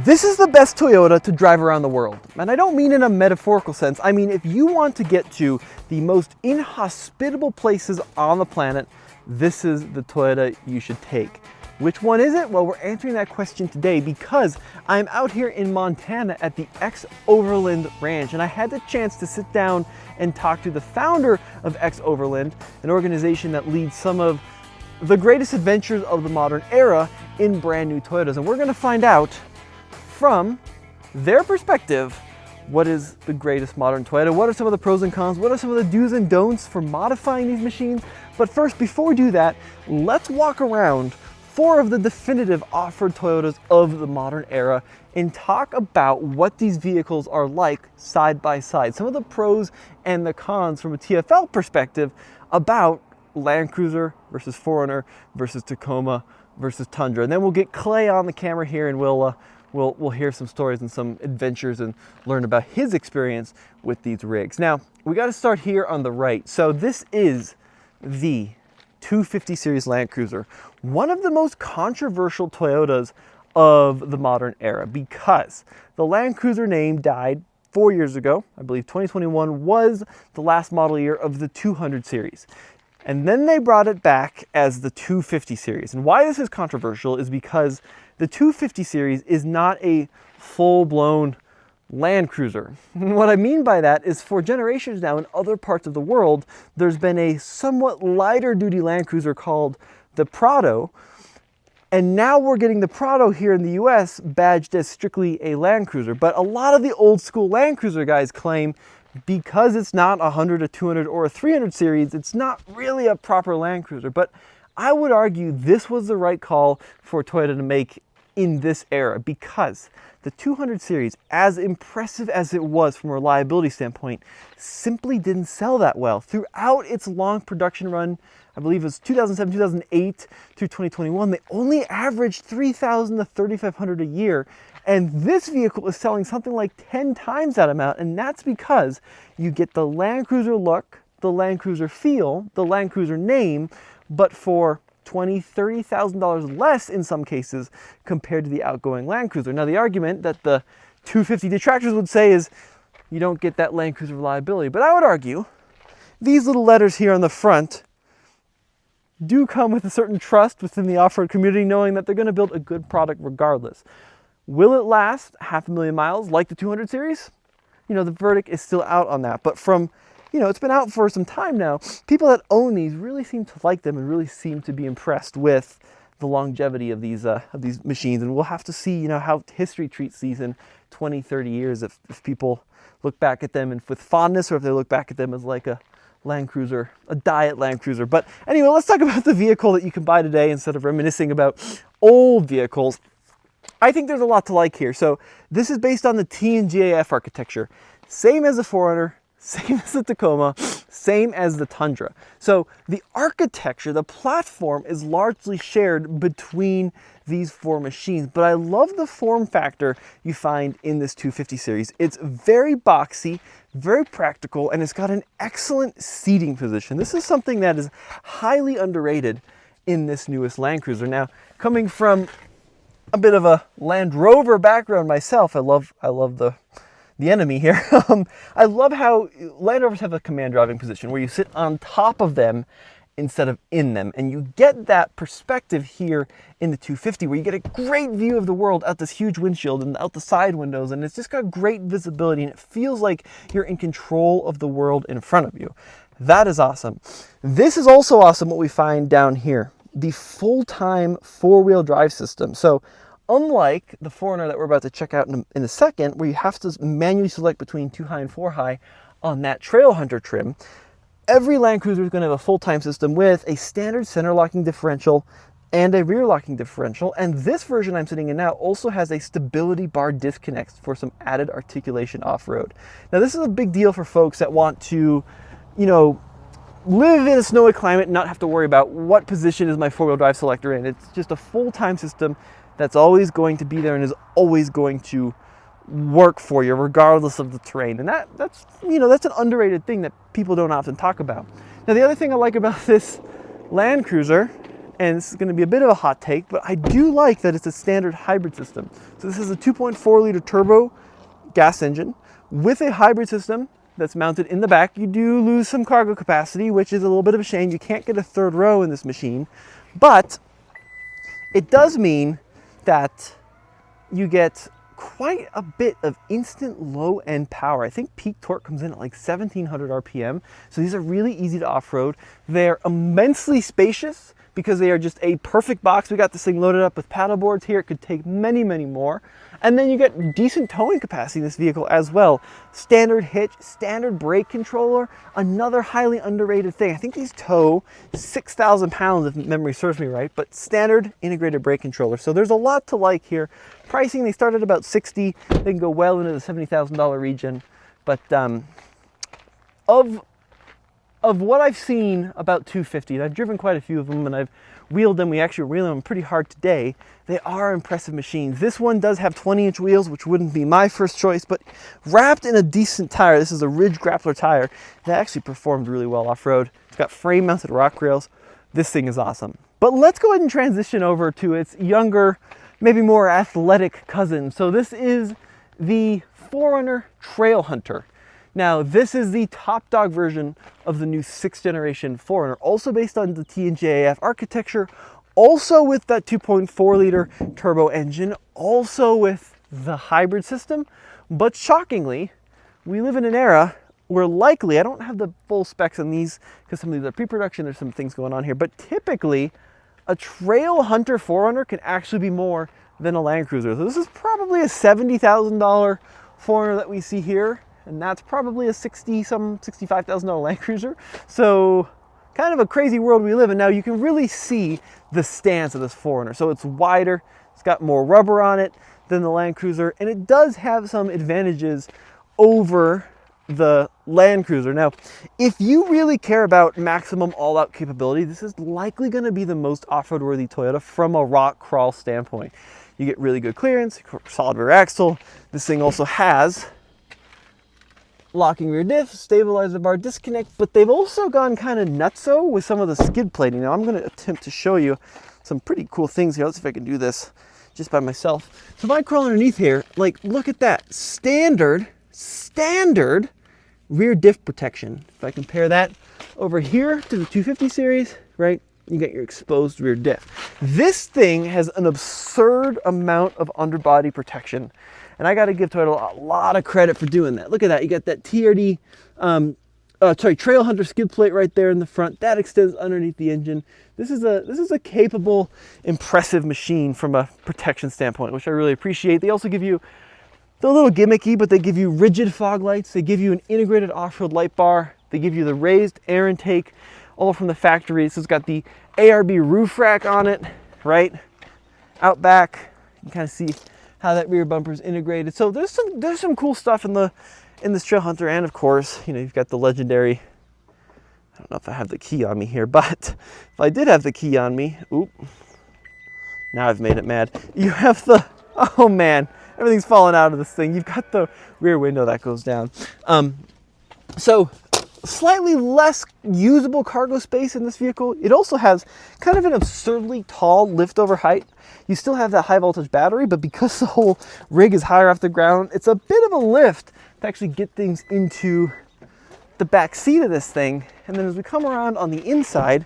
This is the best Toyota to drive around the world. And I don't mean in a metaphorical sense. I mean, if you want to get to the most inhospitable places on the planet, this is the Toyota you should take. Which one is it? Well, we're answering that question today because I'm out here in Montana at the X Overland Ranch, and I had the chance to sit down and talk to the founder of X Overland, an organization that leads some of the greatest adventures of the modern era in brand new Toyotas. And we're gonna find out from their perspective, what is the greatest modern Toyota? What are some of the pros and cons? What are some of the do's and don'ts for modifying these machines? But first, before we do that, let's walk around 4 of the definitive off-road Toyotas of the modern era and talk about what these vehicles are like side by side. Some of the pros and the cons from a TFL perspective about Land Cruiser versus 4Runner versus Tacoma versus Tundra. And then we'll get Clay on the camera here and we'll hear some stories and some adventures and learn about his experience with these rigs. Now, we got to start here on the right. So this is the 250 series Land Cruiser, one of the most controversial Toyotas of the modern era because the Land Cruiser name died 4 years ago. I believe 2021 was the last model year of the 200 series. And then they brought it back as the 250 series. And why this is controversial is because the 250 series is not a full-blown Land Cruiser. What I mean by that is for generations now in other parts of the world, there's been a somewhat lighter duty Land Cruiser called the Prado. And now we're getting the Prado here in the US badged as strictly a Land Cruiser. But a lot of the old school Land Cruiser guys claim because it's not a 100, a 200, or a 300 series, it's not really a proper Land Cruiser. But I would argue this was the right call for Toyota to make in this era because the 200 series, as impressive as it was from a reliability standpoint, simply didn't sell that well. Throughout its long production run, I believe it was 2007, 2008 through 2021, they only averaged 3,000 to 3,500 a year. And this vehicle is selling something like 10 times that amount. And that's because you get the Land Cruiser look, the Land Cruiser feel, the Land Cruiser name, but for $20,000, $30,000 less in some cases compared to the outgoing Land Cruiser. Now, the argument that the 250 detractors would say is you don't get that Land Cruiser reliability. But I would argue these little letters here on the front do come with a certain trust within the off-road community, knowing that they're going to build a good product regardless. Will it last 500,000 miles like the 200 series? You know, the verdict is still out on that. But from, you know, it's been out for some time now, people that own these really seem to like them and really seem to be impressed with the longevity of these machines. And we'll have to see, you know, how history treats these in 20, 30 years if people look back at them and with fondness or if they look back at them as like a Land Cruiser, a diet Land Cruiser. But anyway, let's talk about the vehicle that you can buy today instead of reminiscing about old vehicles. I think there's a lot to like here. So this is based on the T and GAF architecture. Same as the 4Runner, same as the Tacoma, same as the Tundra. So the architecture, the platform is largely shared between these 4 machines, but I love the form factor you find in this 250 series. It's very boxy, very practical, and it's got an excellent seating position. This is something that is highly underrated in this newest Land Cruiser. Now, coming from a bit of a Land Rover background myself, I love the enemy here. I love how Land Rovers have a command driving position where you sit on top of them instead of in them. And you get that perspective here in the 250 where you get a great view of the world out this huge windshield and out the side windows. And it's just got great visibility and it feels like you're in control of the world in front of you. That is awesome. This is also awesome what we find down here, the full-time 4-wheel drive system. So unlike the 4Runner that we're about to check out in a second, where you have to manually select between 2 high and 4 high on that Trail Hunter trim, every Land Cruiser is going to have a full-time system with a standard center locking differential and a rear locking differential. And this version I'm sitting in now also has a stability bar disconnect for some added articulation off-road. Now, this is a big deal for folks that want to, you know, live in a snowy climate and not have to worry about what position is my 4-wheel drive selector in. It's just a full-time system that's always going to be there and is always going to work for you regardless of the terrain. And that's an underrated thing that people don't often talk about. Now, the other thing I like about this Land Cruiser and this is going to be a bit of a hot take, but I do like that it's a standard hybrid system. So this is a 2.4 liter turbo gas engine with a hybrid system that's mounted in the back. You do lose some cargo capacity, which is a little bit of a shame. You can't get a third row in this machine, but it does mean that you get quite a bit of instant low end power. I think peak torque comes in at like 1700 RPM. So these are really easy to off-road. They're immensely spacious because they are just a perfect box. We got this thing loaded up with paddle boards here. It could take many, many more. And then you get decent towing capacity in this vehicle as well. Standard hitch, standard brake controller, another highly underrated thing. I think these tow 6,000 pounds if memory serves me right, but standard integrated brake controller. So there's a lot to like here. Pricing, they start at about 60. They can go well into the $70,000 region. But of what I've seen about 250, and I've driven quite a few of them and I've wheeled them, we actually were wheeling them pretty hard today, they are impressive machines. This one does have 20-inch wheels, which wouldn't be my first choice, but wrapped in a decent tire. This is a Ridge Grappler tire that actually performed really well off-road. It's got frame-mounted rock rails. This thing is awesome. But let's go ahead and transition over to its younger, maybe more athletic cousin. So this is the 4Runner Trail Hunter. Now, this is the top dog version of the new 6th generation 4Runner, also based on the TNGAF architecture, also with that 2.4 liter turbo engine, also with the hybrid system. But shockingly, we live in an era where likely, I don't have the full specs on these because some of these are pre-production, there's some things going on here, but typically a Trail Hunter 4Runner can actually be more than a Land Cruiser. So this is probably a $70,000 4Runner that we see here. And that's probably a $65,000 Land Cruiser. So kind of a crazy world we live in. Now you can really see the stance of this 4Runner. So it's wider, it's got more rubber on it than the Land Cruiser, and it does have some advantages over the Land Cruiser. Now, if you really care about maximum all-out capability, this is likely going to be the most off-road worthy Toyota from a rock crawl standpoint. You get really good clearance, solid rear axle. This thing also has locking rear diff, stabilizer bar disconnect, but they've also gone kind of nutso with some of the skid plating. Now I'm going to attempt to show you some pretty cool things here. Let's see if I can do this just by myself. So if I crawl underneath here, like look at that, standard rear diff protection. If I compare that over here to the 250 series, right, you get your exposed rear diff. This thing has an absurd amount of underbody protection. And I got to give Toyota a lot of credit for doing that. Look at that. You got that TRD, Trail Hunter skid plate right there in the front. That extends underneath the engine. This is a capable, impressive machine from a protection standpoint, which I really appreciate. They also give you, they're a little gimmicky, but they give you rigid fog lights. They give you an integrated off-road light bar. They give you the raised air intake, all from the factory. So it's got the ARB roof rack on it, right? Out back, you can kind of see how that rear bumper is integrated. So there's some cool stuff in this Trail Hunter, and of course, you know, you've got the legendary, I don't know if I have the key on me here, but if I did have the key on me, oop, now I've made it mad. You have the, oh man, everything's falling out of this thing. You've got the rear window that goes down. So slightly less usable cargo space in this vehicle. It also has kind of an absurdly tall lift-over height. You still have that high voltage battery, but because the whole rig is higher off the ground, it's a bit of a lift to actually get things into the back seat of this thing. And then as we come around on the inside,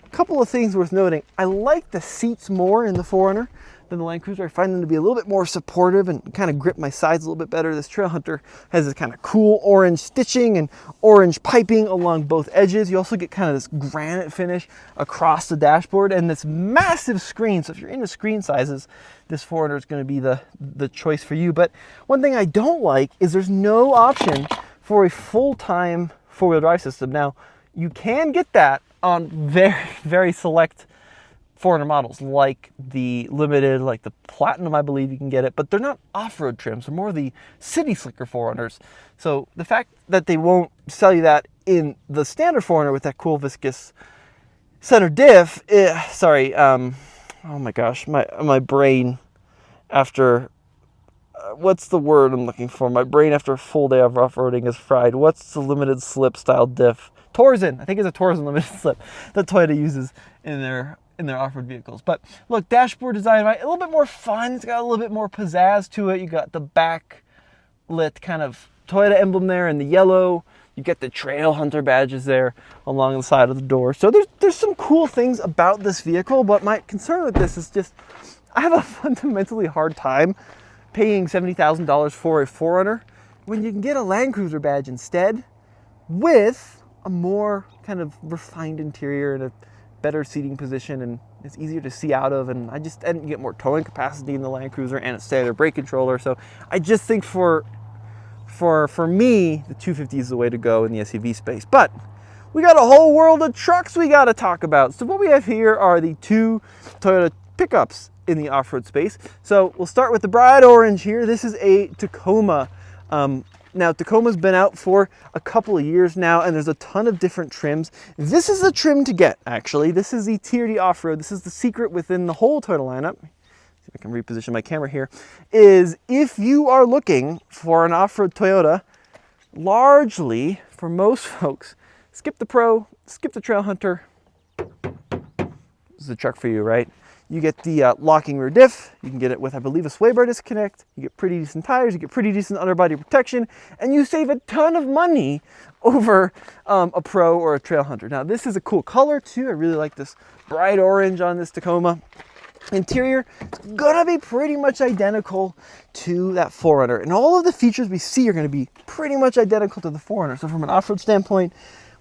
a couple of things worth noting. I like the seats more in the 4Runner than the Land Cruiser. I find them to be a little bit more supportive and kind of grip my sides a little bit better. This Trail Hunter has this kind of cool orange stitching and orange piping along both edges. You also get kind of this granite finish across the dashboard and this massive screen. So if you're into screen sizes, this 4Runner is going to be the choice for you. But one thing I don't like is there's no option for a full-time four-wheel drive system. Now, you can get that on very, very select 4Runner models, like the Limited, like the Platinum, I believe you can get it, but they're not off-road trims. They're more the city slicker 4Runners. So the fact that they won't sell you that in the standard 4Runner with that cool viscous center diff, oh my gosh, my brain after, what's the word I'm looking for? My brain after a full day of off-roading is fried. What's the Limited slip style diff? Torsen, I think it's a Torsen limited slip that Toyota uses in their in their off-road vehicles. But look, dashboard design, right? A little bit more fun. It's got a little bit more pizzazz to it. You got the backlit kind of Toyota emblem there in the yellow. You get the Trail Hunter badges there along the side of the door. So there's some cool things about this vehicle, but my concern with this is just I have a fundamentally hard time paying $70,000 for a 4Runner when you can get a Land Cruiser badge instead with a more kind of refined interior and a better seating position, and it's easier to see out of, and you get more towing capacity in the Land Cruiser and a standard brake controller. So I just think for me, the 250 is the way to go in the SUV space. But we got a whole world of trucks we got to talk about. So what we have here are the two Toyota pickups in the off-road space. So we'll start with the bright orange here. This is a Tacoma. Now, Tacoma's been out for a couple of years now, and there's a ton of different trims. This is the trim to get, actually. This is the Tier D off-road. This is the secret within the whole Toyota lineup. See if I can reposition my camera here. Is if you are looking for an off-road Toyota, largely, for most folks, skip the Pro, skip the Trail Hunter. This is the truck for you, right? You get the locking rear diff. You can get it with, I believe, a sway bar disconnect. You get pretty decent tires. You get pretty decent underbody protection. And you save a ton of money over a Pro or a Trail Hunter. Now, this is a cool color, too. I really like this bright orange on this Tacoma. Interior is going to be pretty much identical to that 4Runner. And all of the features we see are going to be pretty much identical to the 4Runner. So from an off-road standpoint,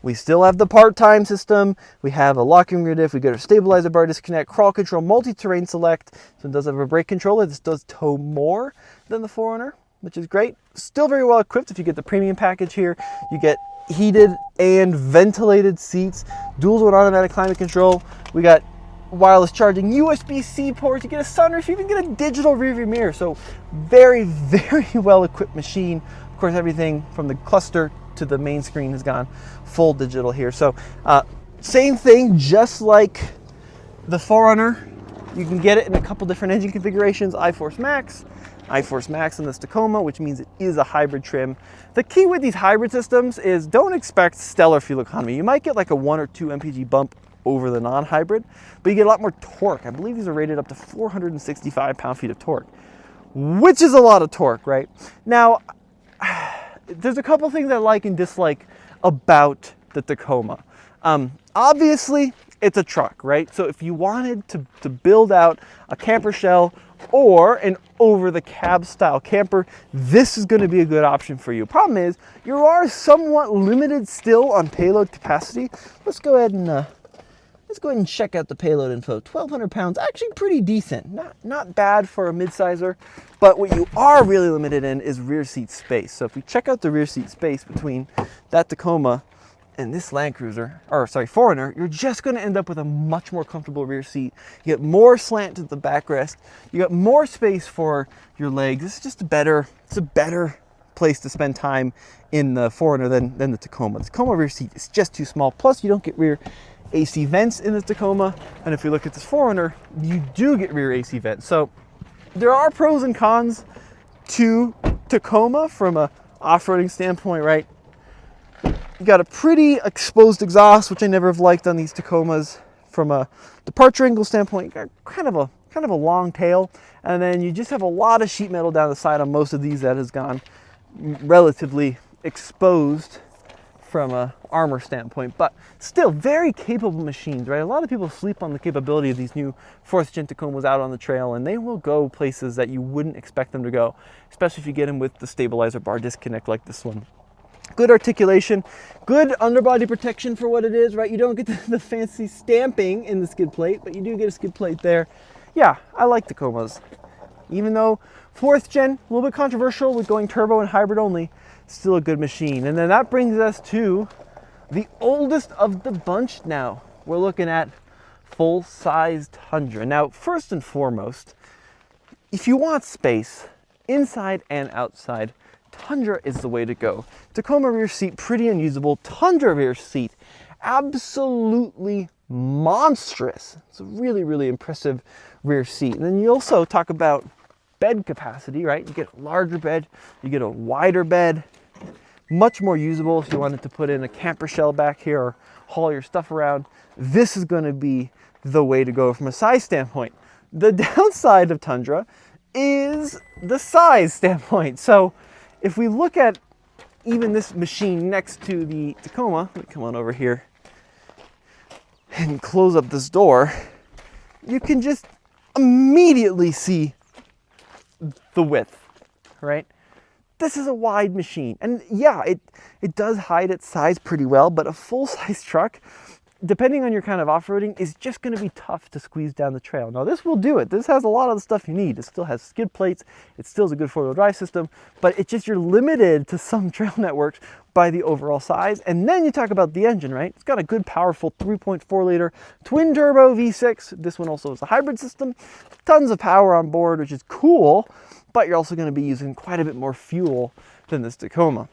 we still have the part-time system. We have a locking rear diff. We got a stabilizer bar disconnect, crawl control, multi-terrain select. So it does have a brake controller. This does tow more than the 4Runner, which is great. Still very well equipped. If you get the premium package here, you get heated and ventilated seats, dual zone automatic climate control. We got wireless charging, USB-C ports. You get a sunroof. You even get a digital rear view mirror. So very, very well equipped machine. Of course, everything from the cluster to the main screen has gone full digital here. So same thing, just like the 4Runner, you can get it in a couple different engine configurations. iForce Max in this Tacoma, which means it is a hybrid trim. The key with these hybrid systems is don't expect stellar fuel economy. You might get like a 1 or 2 mpg bump over the non-hybrid, but you get a lot more torque. I believe these are rated up to 465 pound-feet of torque, which is a lot of torque, right? Now, there's a couple things I like and dislike about the Tacoma. Obviously, it's a truck, right? So if you wanted to build out a camper shell or an over-the-cab style camper, this is going to be a good option for you. Problem is, you are somewhat limited still on payload capacity. Let's go ahead and check out the payload info. 1,200 pounds, actually pretty decent. Not bad for a midsizer, but what you are really limited in is rear seat space. So if we check out the rear seat space between that Tacoma and this Land Cruiser, or sorry, 4Runner, you're just going to end up with a much more comfortable rear seat. You get more slant to the backrest. You got more space for your legs. This is just it's a better place to spend time in the 4Runner than the Tacoma. The Tacoma rear seat is just too small. Plus, you don't get rear AC vents in the Tacoma, and if you look at this 4Runner, you do get rear AC vents. So there are pros and cons to Tacoma from a off-roading standpoint, right? You got a pretty exposed exhaust, which I never have liked on these Tacomas. From a departure angle standpoint, you got kind of a long tail, and then you just have a lot of sheet metal down the side on most of these that has gone relatively exposed from a armor standpoint, but still very capable machines, right? A lot of people sleep on the capability of these new 4th gen Tacomas out on the trail, and they will go places that you wouldn't expect them to go, especially if you get them with the stabilizer bar disconnect like this one. Good articulation, good underbody protection for what it is, right? You don't get the fancy stamping in the skid plate, but you do get a skid plate there. Yeah, I like Tacomas. Even though 4th gen, a little bit controversial with going turbo and hybrid only, still a good machine. And then that brings us to the oldest of the bunch now. We're looking at full-size Tundra. Now, first and foremost, if you want space, inside and outside, Tundra is the way to go. Tacoma rear seat, pretty unusable. Tundra rear seat, absolutely monstrous. It's a really, really impressive rear seat. And then you also talk about bed capacity, right? You get a larger bed, you get a wider bed, much more usable if you wanted to put in a camper shell back here or haul your stuff around. This is going to be the way to go from a size standpoint. The downside of Tundra is the size standpoint. So if we look at even this machine next to the Tacoma, let me come on over here and close up this door, you can just immediately see the width, right? This is a wide machine. And yeah, it does hide its size pretty well, but a full-size truck, depending on your kind of off-roading, is just going to be tough to squeeze down the trail. Now, this will do it. This has a lot of the stuff you need. It still has skid plates. It still has a good four-wheel drive system, but it's just you're limited to some trail networks by the overall size. And then you talk about the engine, right? It's got a good, powerful 3.4-liter twin-turbo V6. This one also is a hybrid system. Tons of power on board, which is cool, but you're also going to be using quite a bit more fuel than this Tacoma.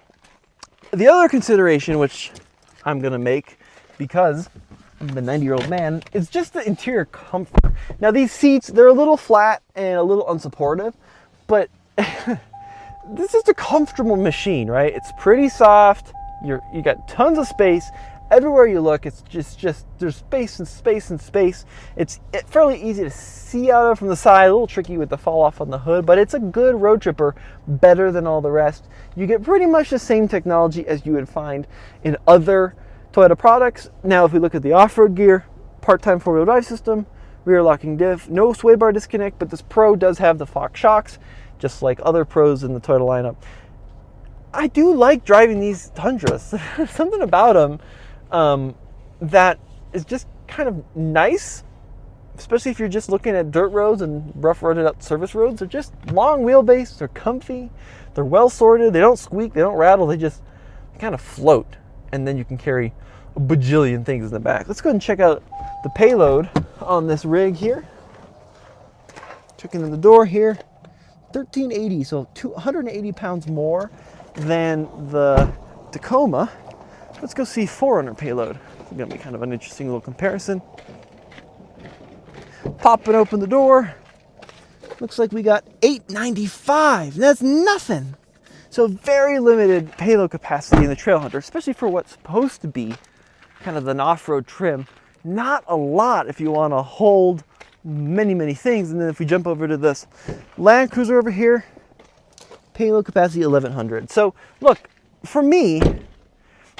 The other consideration, which I'm going to make because I'm a 90-year-old man, is just the interior comfort. Now, these seats, they're a little flat and a little unsupportive, but this is a comfortable machine, right? It's pretty soft. You got tons of space. Everywhere you look, it's just there's space and space and space. It's fairly easy to see out of from the side, a little tricky with the fall off on the hood, but it's a good road tripper, better than all the rest. You get pretty much the same technology as you would find in other Toyota products. Now, if we look at the off-road gear, part-time four-wheel drive system, rear locking diff, no sway bar disconnect, but this Pro does have the Fox shocks, just like other Pros in the Toyota lineup. I do like driving these Tundras. There's something about them that is just kind of nice, especially if you're just looking at dirt roads and rough roaded out service roads. They're just long wheelbase, they're comfy, they're well sorted, they don't squeak, they don't rattle, they just kind of float, and then you can carry a bajillion things in the back. Let's go ahead and check out the payload on this rig here. Checking in the door here, 1380, so 280 pounds more than the Tacoma. Let's go see 4Runner payload. It's gonna be kind of an interesting little comparison. Popping open the door. Looks like we got 895. That's nothing. So very limited payload capacity in the Trailhunter, especially for what's supposed to be kind of an off-road trim. Not a lot if you want to hold many, many things. And then if we jump over to this Land Cruiser over here, payload capacity 1100. So look, for me,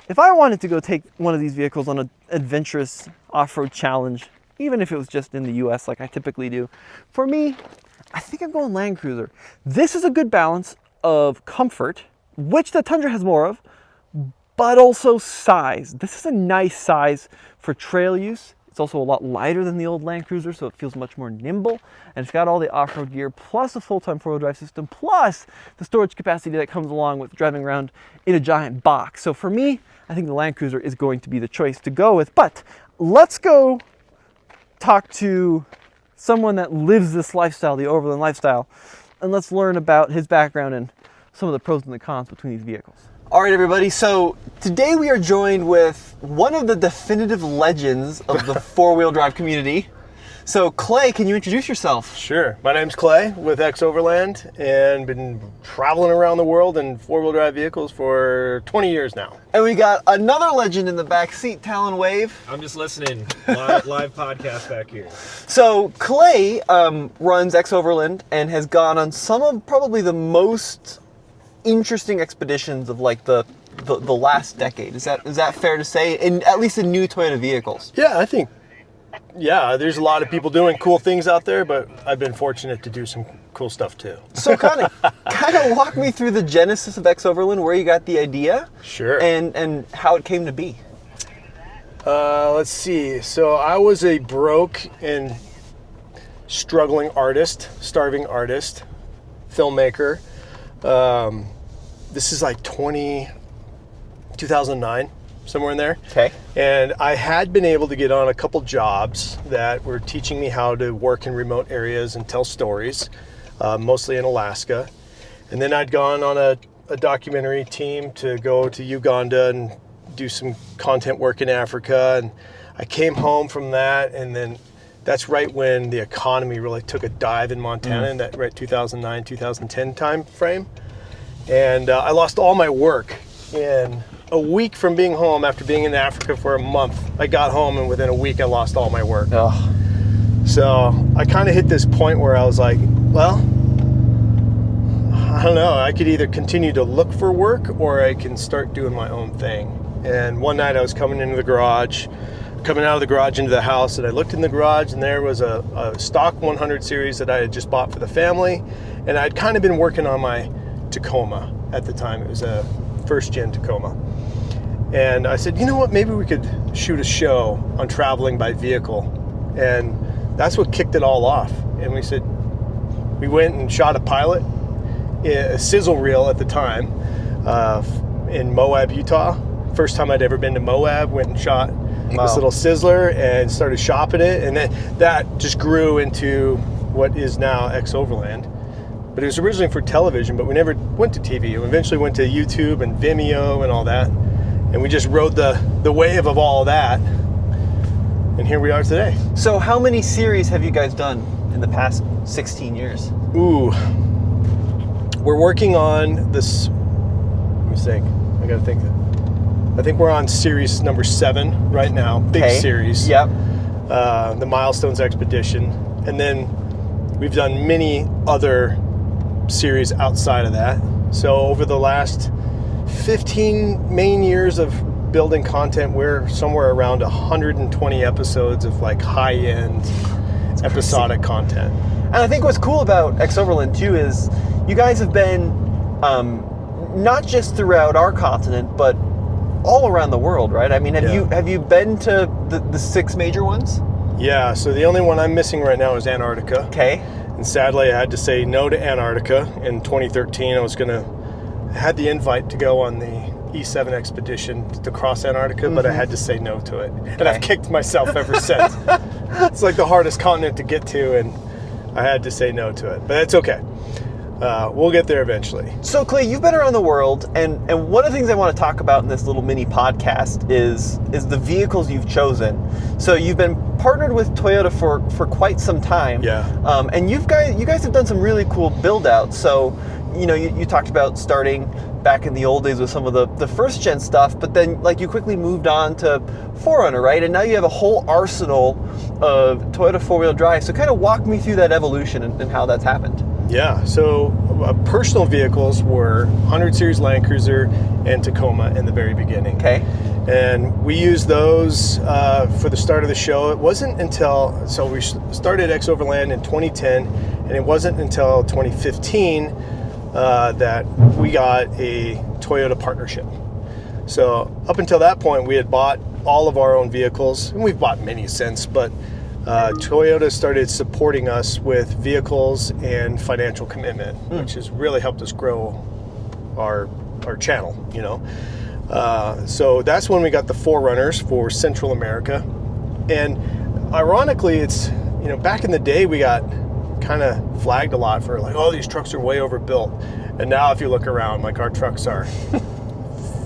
if I wanted to go take one of these vehicles on an adventurous off-road challenge, even if it was just in the US like I typically do, for me, I think I'm going Land Cruiser. This is a good balance of comfort, which the Tundra has more of, but also size. This is a nice size for trail use. It's also a lot lighter than the old Land Cruiser, so it feels much more nimble. And it's got all the off-road gear, plus a full-time four-wheel drive system, plus the storage capacity that comes along with driving around in a giant box. So for me, I think the Land Cruiser is going to be the choice to go with. But let's go talk to someone that lives this lifestyle, the Overland lifestyle, and let's learn about his background and some of the pros and the cons between these vehicles. All right, everybody, so today we are joined with one of the definitive legends of the four-wheel drive community. So Clay, can you introduce yourself? Sure. My name's Clay with Overland and been traveling around the world in four-wheel drive vehicles for 20 years now. And we got another legend in the back seat, Talon Wave. I'm just listening. Live podcast back here. So Clay runs Overland and has gone on some of probably the most interesting expeditions of like the last decade. Is that fair to say? In at least in new Toyota vehicles. Yeah, I think. Yeah, there's a lot of people doing cool things out there, but I've been fortunate to do some cool stuff too. So kind of walk me through the genesis of Overland, where you got the idea. Sure. And how it came to be. Let's see. So I was a broke and struggling artist, starving artist, filmmaker. This is like 2009, somewhere in there. Okay. And I had been able to get on a couple jobs that were teaching me how to work in remote areas and tell stories, mostly in Alaska. And then I'd gone on a documentary team to go to Uganda and do some content work in Africa. And I came home from that, and then that's right when the economy really took a dive in Montana in that 2009, 2010 time frame. And I lost all my work in a week from being home after being in Africa for a month. I got home, and within a week I lost all my work. Oh. So I kind of hit this point where I was like, well, I don't know. I could either continue to look for work or I can start doing my own thing. And one night I was coming out of the garage into the house, and I looked in the garage, and there was a stock 100 series that I had just bought for the family. And I'd kind of been working on my Tacoma at the time. It was a first gen Tacoma. And I said, you know what, maybe we could shoot a show on traveling by vehicle. And that's what kicked it all off. And we went and shot a pilot, a sizzle reel at the time, in Moab, Utah. First time I'd ever been to Moab, went and shot this little sizzler and started shopping it. And then that just grew into what is now X-Overland. But it was originally for television, but we never went to TV. We eventually went to YouTube and Vimeo and all that. And we just rode the wave of all of that. And here we are today. So how many series have you guys done in the past 16 years? Ooh. We're working on this, let me think. I gotta think. I think we're on series number 7 right now. Big series. Yep. The Milestones Expedition. And then we've done many other series outside of that. So over the last 15 main years of building content, we're somewhere around 120 episodes of like high-end episodic content. And I think what's cool about X-Overland too is you guys have been not just throughout our continent, but all around the world, right? I mean, have you been to the 6 major ones? Yeah, so the only one I'm missing right now is Antarctica. Okay. And sadly, I had to say no to Antarctica. In 2013, I had the invite to go on the E7 expedition to cross Antarctica, but I had to say no to it. And I've kicked myself ever since. It's like the hardest continent to get to, and I had to say no to it. But it's okay. We'll get there eventually. So Clay, you've been around the world, and one of the things I want to talk about in this little mini podcast is the vehicles you've chosen. So you've been partnered with Toyota for quite some time. Yeah. And you guys have done some really cool build outs. So, you talked about starting back in the old days with some of the first gen stuff, but then like you quickly moved on to 4Runner, right? And now you have a whole arsenal of Toyota 4-wheel drive. So kind of walk me through that evolution and how that's happened. Yeah, so personal vehicles were 100 Series Land Cruiser and Tacoma in the very beginning. Okay. And we used those for the start of the show. It wasn't until, so we started X-Overland in 2010, and it wasn't until 2015 that we got a Toyota partnership. So up until that point, we had bought all of our own vehicles, and we've bought many since, but Toyota started supporting us with vehicles and financial commitment, which has really helped us grow our channel, So that's when we got the 4Runners for Central America. And ironically, it's, back in the day, we got kind of flagged a lot for like, oh, these trucks are way overbuilt. And now if you look around, like our trucks are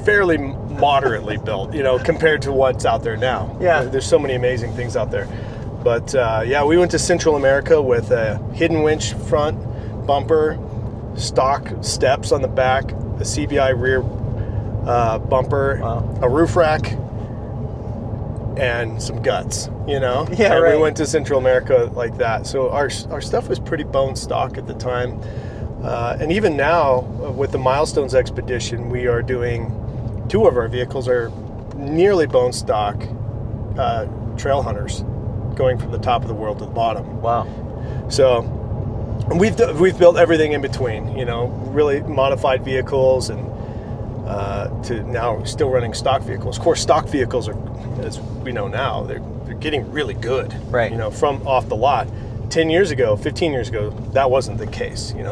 fairly moderately built, compared to what's out there now. Yeah. There's so many amazing things out there. But we went to Central America with a hidden winch front, bumper, stock steps on the back, a CBI rear bumper, a roof rack, and some guts, Yeah, and right. we went to Central America like that. So our stuff was pretty bone stock at the time. And even now, with the Milestones Expedition, we are doing 2 of our vehicles are nearly bone stock trail hunters, going from the top of the world to the bottom. Wow. So we've built everything in between, really modified vehicles and to now still running stock vehicles. Of course, stock vehicles are, as we know now, they're getting really good, right? From off the lot. 10 years ago, 15 years ago, that wasn't the case. You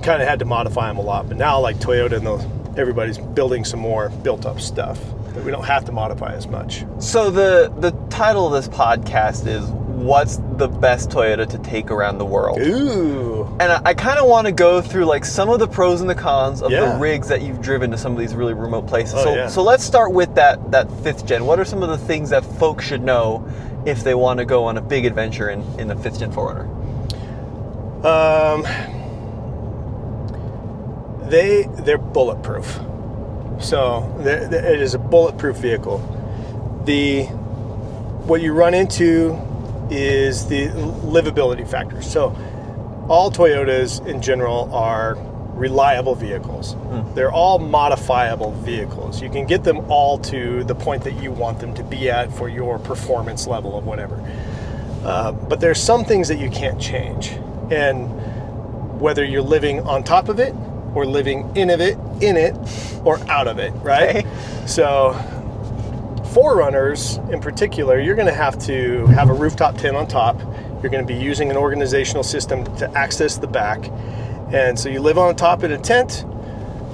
kind of had to modify them a lot. But now, like Toyota and everybody's building some more built-up stuff that we don't have to modify as much. So the title of this podcast is "What's the best Toyota to take around the world?" Ooh. And I kind of want to go through like some of the pros and the cons of the rigs that you've driven to some of these really remote places. So let's start with that 5th gen. What are some of the things that folks should know if they want to go on a big adventure in a 5th gen 4Runner? They're bulletproof. So it is a bulletproof vehicle. What you run into is the livability factor. So all Toyotas in general are reliable vehicles. They're all modifiable vehicles. You can get them all to the point that you want them to be at for your performance level of whatever. But there's some things that you can't change. And whether you're living on top of it or living in it, or out of it, right? Okay. So 4Runners in particular, you're going to have a rooftop tent on top. You're going to be using an organizational system to access the back. And so you live on top in a tent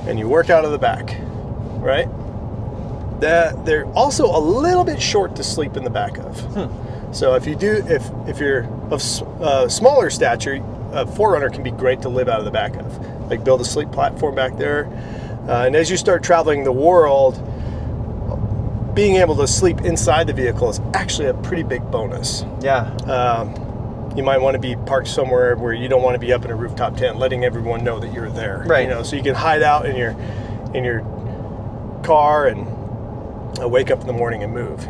and you work out of the back, right? They're also a little bit short to sleep in the back of. So if you're of smaller stature, a 4Runner can be great to live out of the back of. Like build a sleep platform back there. And as you start traveling the world, being able to sleep inside the vehicle is actually a pretty big bonus. Yeah. You might want to be parked somewhere where you don't want to be up in a rooftop tent, letting everyone know that you're there. Right. So you can hide out in your car and wake up in the morning and move.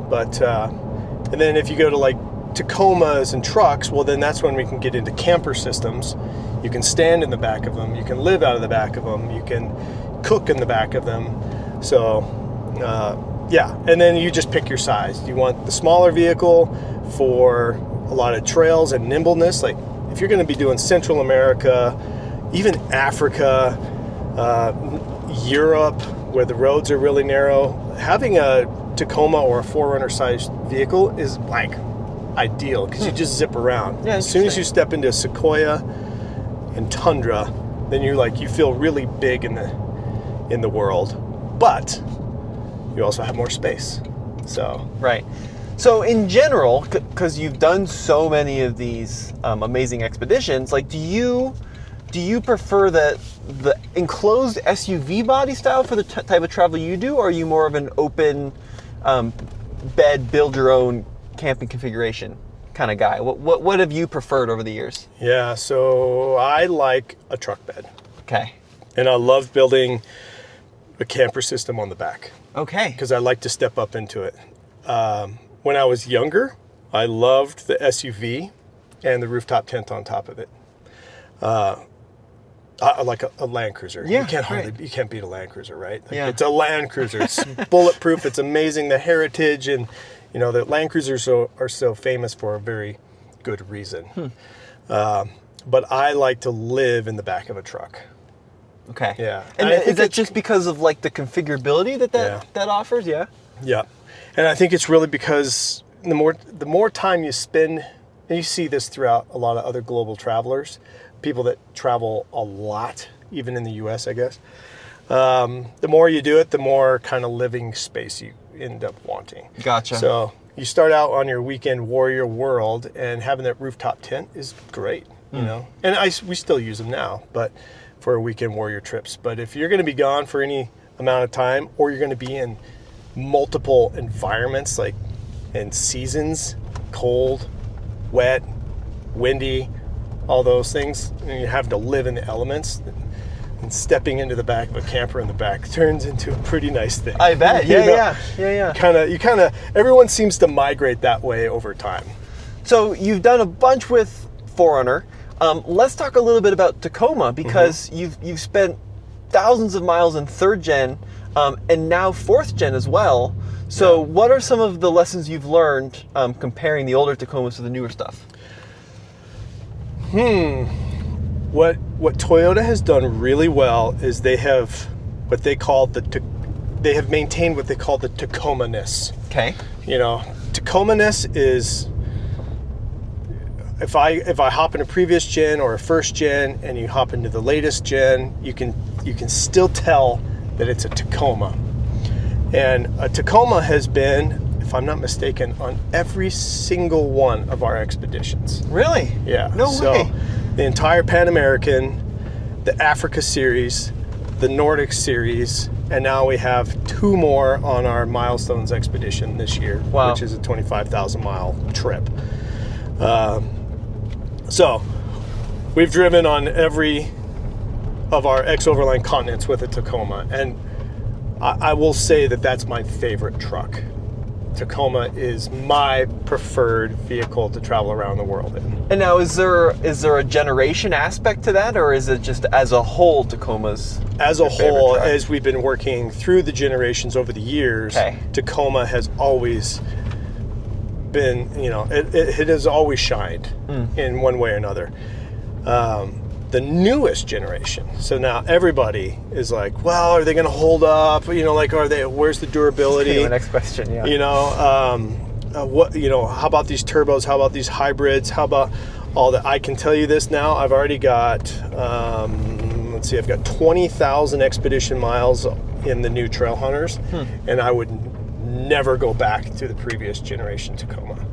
But and then if you go to like Tacomas and trucks, well, then that's when we can get into camper systems. You can stand in the back of them. You can live out of the back of them. You can cook in the back of them. So, yeah. And then you just pick your size. You want the smaller vehicle for a lot of trails and nimbleness. Like if you're going to be doing Central America, even Africa, Europe, where the roads are really narrow, having a Tacoma or a 4Runner sized vehicle is like ideal because you just zip around. Yeah, as soon as you step into Sequoia and Tundra, then you feel really big in the world, but you also have more space. So Right. So in general, because you've done so many of these amazing expeditions, like do you prefer the enclosed SUV body style for the type of travel you do, or are you more of an open bed, build your own camping configuration kind of guy? What have you preferred over the years? yeah, so I like a truck bed, Okay. and I love building a camper system on the back Okay. because I like to step up into it. When I was younger, I loved the SUV and the rooftop tent on top of it. I like a Land Cruiser. Yeah, You can't beat a Land Cruiser, right? Like, Yeah. It's a Land Cruiser. It's bulletproof. It's amazing. The heritage and the Land Cruisers are so famous for a very good reason. But I like to live in the back of a truck. Okay. Yeah. And I is think that it's- just because of like the configurability that offers? Yeah. Yeah, and I think it's really because the more time you spend, and you see this throughout a lot of other global travelers, people that travel a lot, even in the U.S., I guess. The more you do it, the more kind of living space you end up wanting. Gotcha. So you start out on your weekend warrior world, and having that rooftop tent is great, And we still use them now, but for weekend warrior trips. But if you're going to be gone for any amount of time, or you're going to be in multiple environments, like in seasons, cold, wet, windy, all those things, and you have to live in the elements, and stepping into the back of a camper in the back turns into a pretty nice thing. I bet. Yeah. Everyone seems to migrate that way over time. So you've done a bunch with 4Runner. Let's talk a little bit about Tacoma, because you've spent thousands of miles in 3rd gen, and now 4th gen as well. So what are some of the lessons you've learned comparing the older Tacomas to the newer stuff? What Toyota has done really well is they have maintained what they call the Tacoma-ness. Okay. Tacoma-ness is, if I hop in a previous gen or a 1st gen and you hop into the latest gen, you can still tell that it's a Tacoma. And a Tacoma has been, if I'm not mistaken, on every single one of our expeditions. Really? Yeah. No way. The entire Pan American, the Africa series, the Nordic series, and now we have 2 more on our Milestones expedition this year, Wow. which is a 25,000 mile trip. So we've driven on every of our ex-overland continents with a Tacoma, and I will say that that's my favorite truck. Tacoma is my preferred vehicle to travel around the world in. And now, is there a generation aspect to that, or is it just as a whole Tacoma's As a your favorite whole, truck? as we've been working through the generations over the years, Okay. Tacoma has always been, it has always shined in one way or another. The newest generation, so now everybody is like, well, are they going to hold up? Where's the durability? My next question, yeah. How about these turbos? How about these hybrids? How about all that? I can tell you this now. I've already got, I've got 20,000 expedition miles in the new Trail Hunters, and I would never go back to the previous generation Tacoma.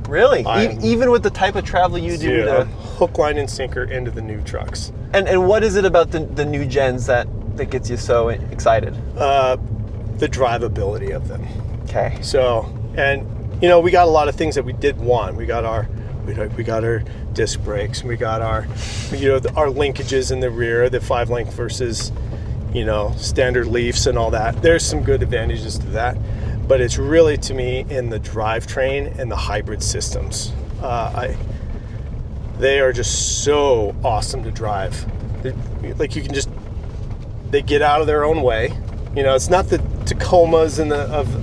Really? Even with the type of travel you do? Yeah, hook, line, and sinker into the new trucks. And what is it about the new gens that gets you so excited? The drivability of them. Okay. So, and we got a lot of things that we did want. We got our disc brakes. We got our linkages in the rear, the 5-link versus standard leafs and all that. There's some good advantages to that, but it's really, to me, in the drivetrain and the hybrid systems. They are just so awesome to drive. They get out of their own way. It's not the Tacomas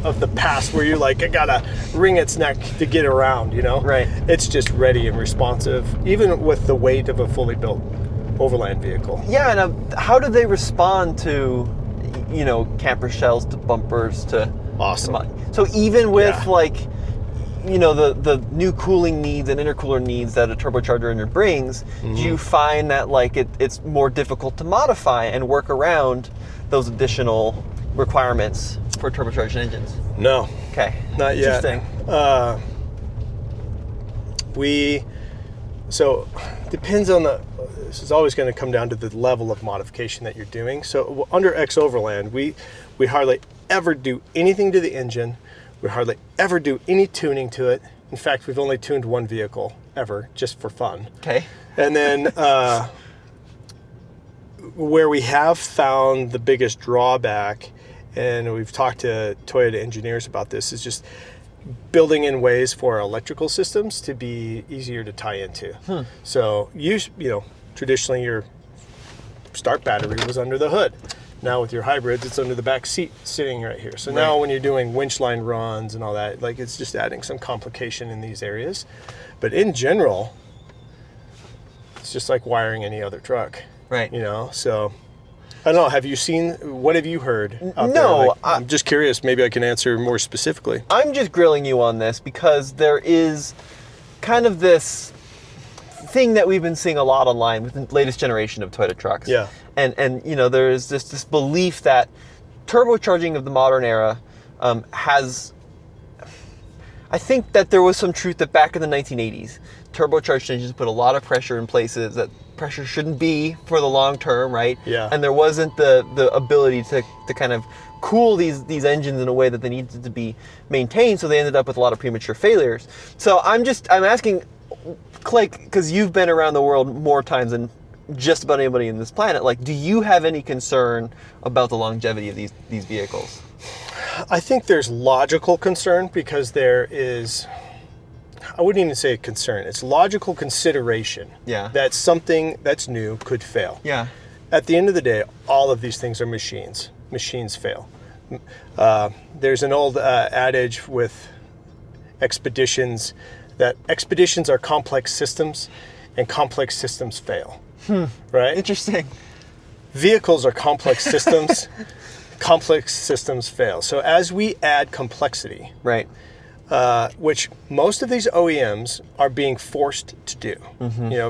of the past where you're like, I gotta wring its neck to get around, Right. It's just ready and responsive, even with the weight of a fully built overland vehicle. Yeah, and how do they respond to, camper shells, to bumpers, to... Awesome. So even with the new cooling needs and intercooler needs that a turbocharger engine brings, do you find that it's more difficult to modify and work around those additional requirements for turbocharged engines? No. Okay. Not yet. Interesting. So depends on this is always going to come down to the level of modification that you're doing. So under X Overland, we hardly ever do anything to the engine. We hardly ever do any tuning to it. In fact, we've only tuned one vehicle ever, just for fun. Okay. And then where we have found the biggest drawback, and we've talked to Toyota engineers about this, is just building in ways for our electrical systems to be easier to tie into. So traditionally your start battery was under the hood. Now with your hybrids, it's under the back seat sitting right here. So now when you're doing winch line runs and all that, it's just adding some complication in these areas. But in general, it's just like wiring any other truck. Right. So I don't know. What have you heard out No, there? I'm just curious. Maybe I can answer more specifically. I'm just grilling you on this because there is kind of this thing that we've been seeing a lot online with the latest generation of Toyota trucks. Yeah. And there's this belief that turbocharging of the modern era has... I think that there was some truth that back in the 1980s, turbocharged engines put a lot of pressure in places that pressure shouldn't be for the long term, right? Yeah. And there wasn't the ability to kind of cool these engines in a way that they needed to be maintained, so they ended up with a lot of premature failures. So I'm asking, Clay, because you've been around the world more times than just about anybody in this planet, do you have any concern about the longevity of these vehicles? I think there's logical concern because there is, I wouldn't even say concern, it's logical consideration that something that's new could fail. Yeah. At the end of the day, all of these things are machines. Machines fail. There's an old adage with expeditions that expeditions are complex systems and complex systems fail. Right? Interesting. Vehicles are complex systems. Complex systems fail. So as we add complexity, right, which most of these OEMs are being forced to do,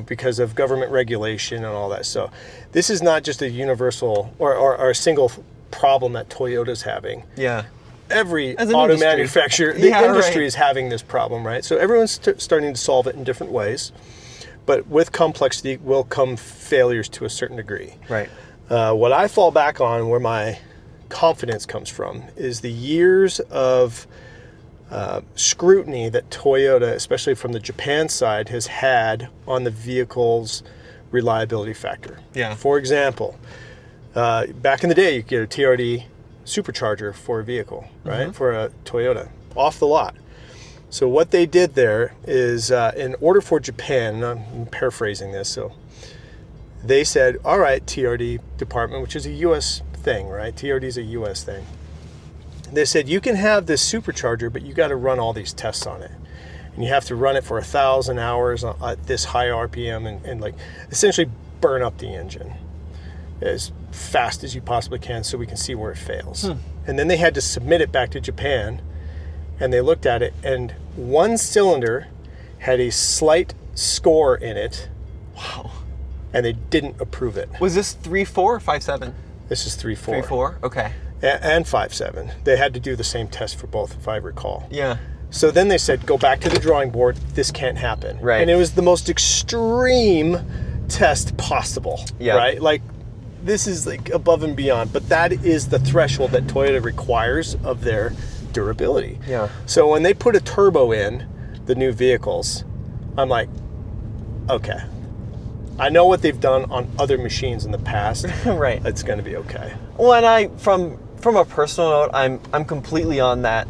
because of government regulation and all that. So this is not just a universal or a single problem that Toyota's having. Yeah. Every As an auto industry. manufacturer, the industry is having this problem, right? So everyone's starting to solve it in different ways. But with complexity will come failures to a certain degree. Right. What I fall back on, where my confidence comes from, is the years of scrutiny that Toyota, especially from the Japan side, has had on the vehicle's reliability factor. Yeah. For example, back in the day, you could get a TRD supercharger for a vehicle, right? For a Toyota. off the lot. So what they did there is, in order for Japan, I'm paraphrasing this, so they said, all right, TRD department, which is a U.S. thing, right? TRD is a U.S. thing. They said, you can have this supercharger, but you got to run all these tests on it. And you have to run it for 1,000 hours at this high RPM and like essentially burn up the engine as fast as you possibly can so we can see where it fails. And then they had to submit it back to Japan, and they looked at it, and one cylinder had a slight score in it. Wow. And they didn't approve it. Was this 3.4 or 5.7? This is 3.4. 3.4, okay. And 5.7. They had to do the same test for both, if I recall. Yeah. So then they said, go back to the drawing board. This can't happen. Right. And it was the most extreme test possible. Yeah. Right? Like, this is like above and beyond. But that is the threshold that Toyota requires of their durability. Yeah. So when they put a turbo in the new vehicles, I'm like, okay. I know what they've done on other machines in the past. Right. It's going to be okay. Well, and from a personal note, I'm completely on that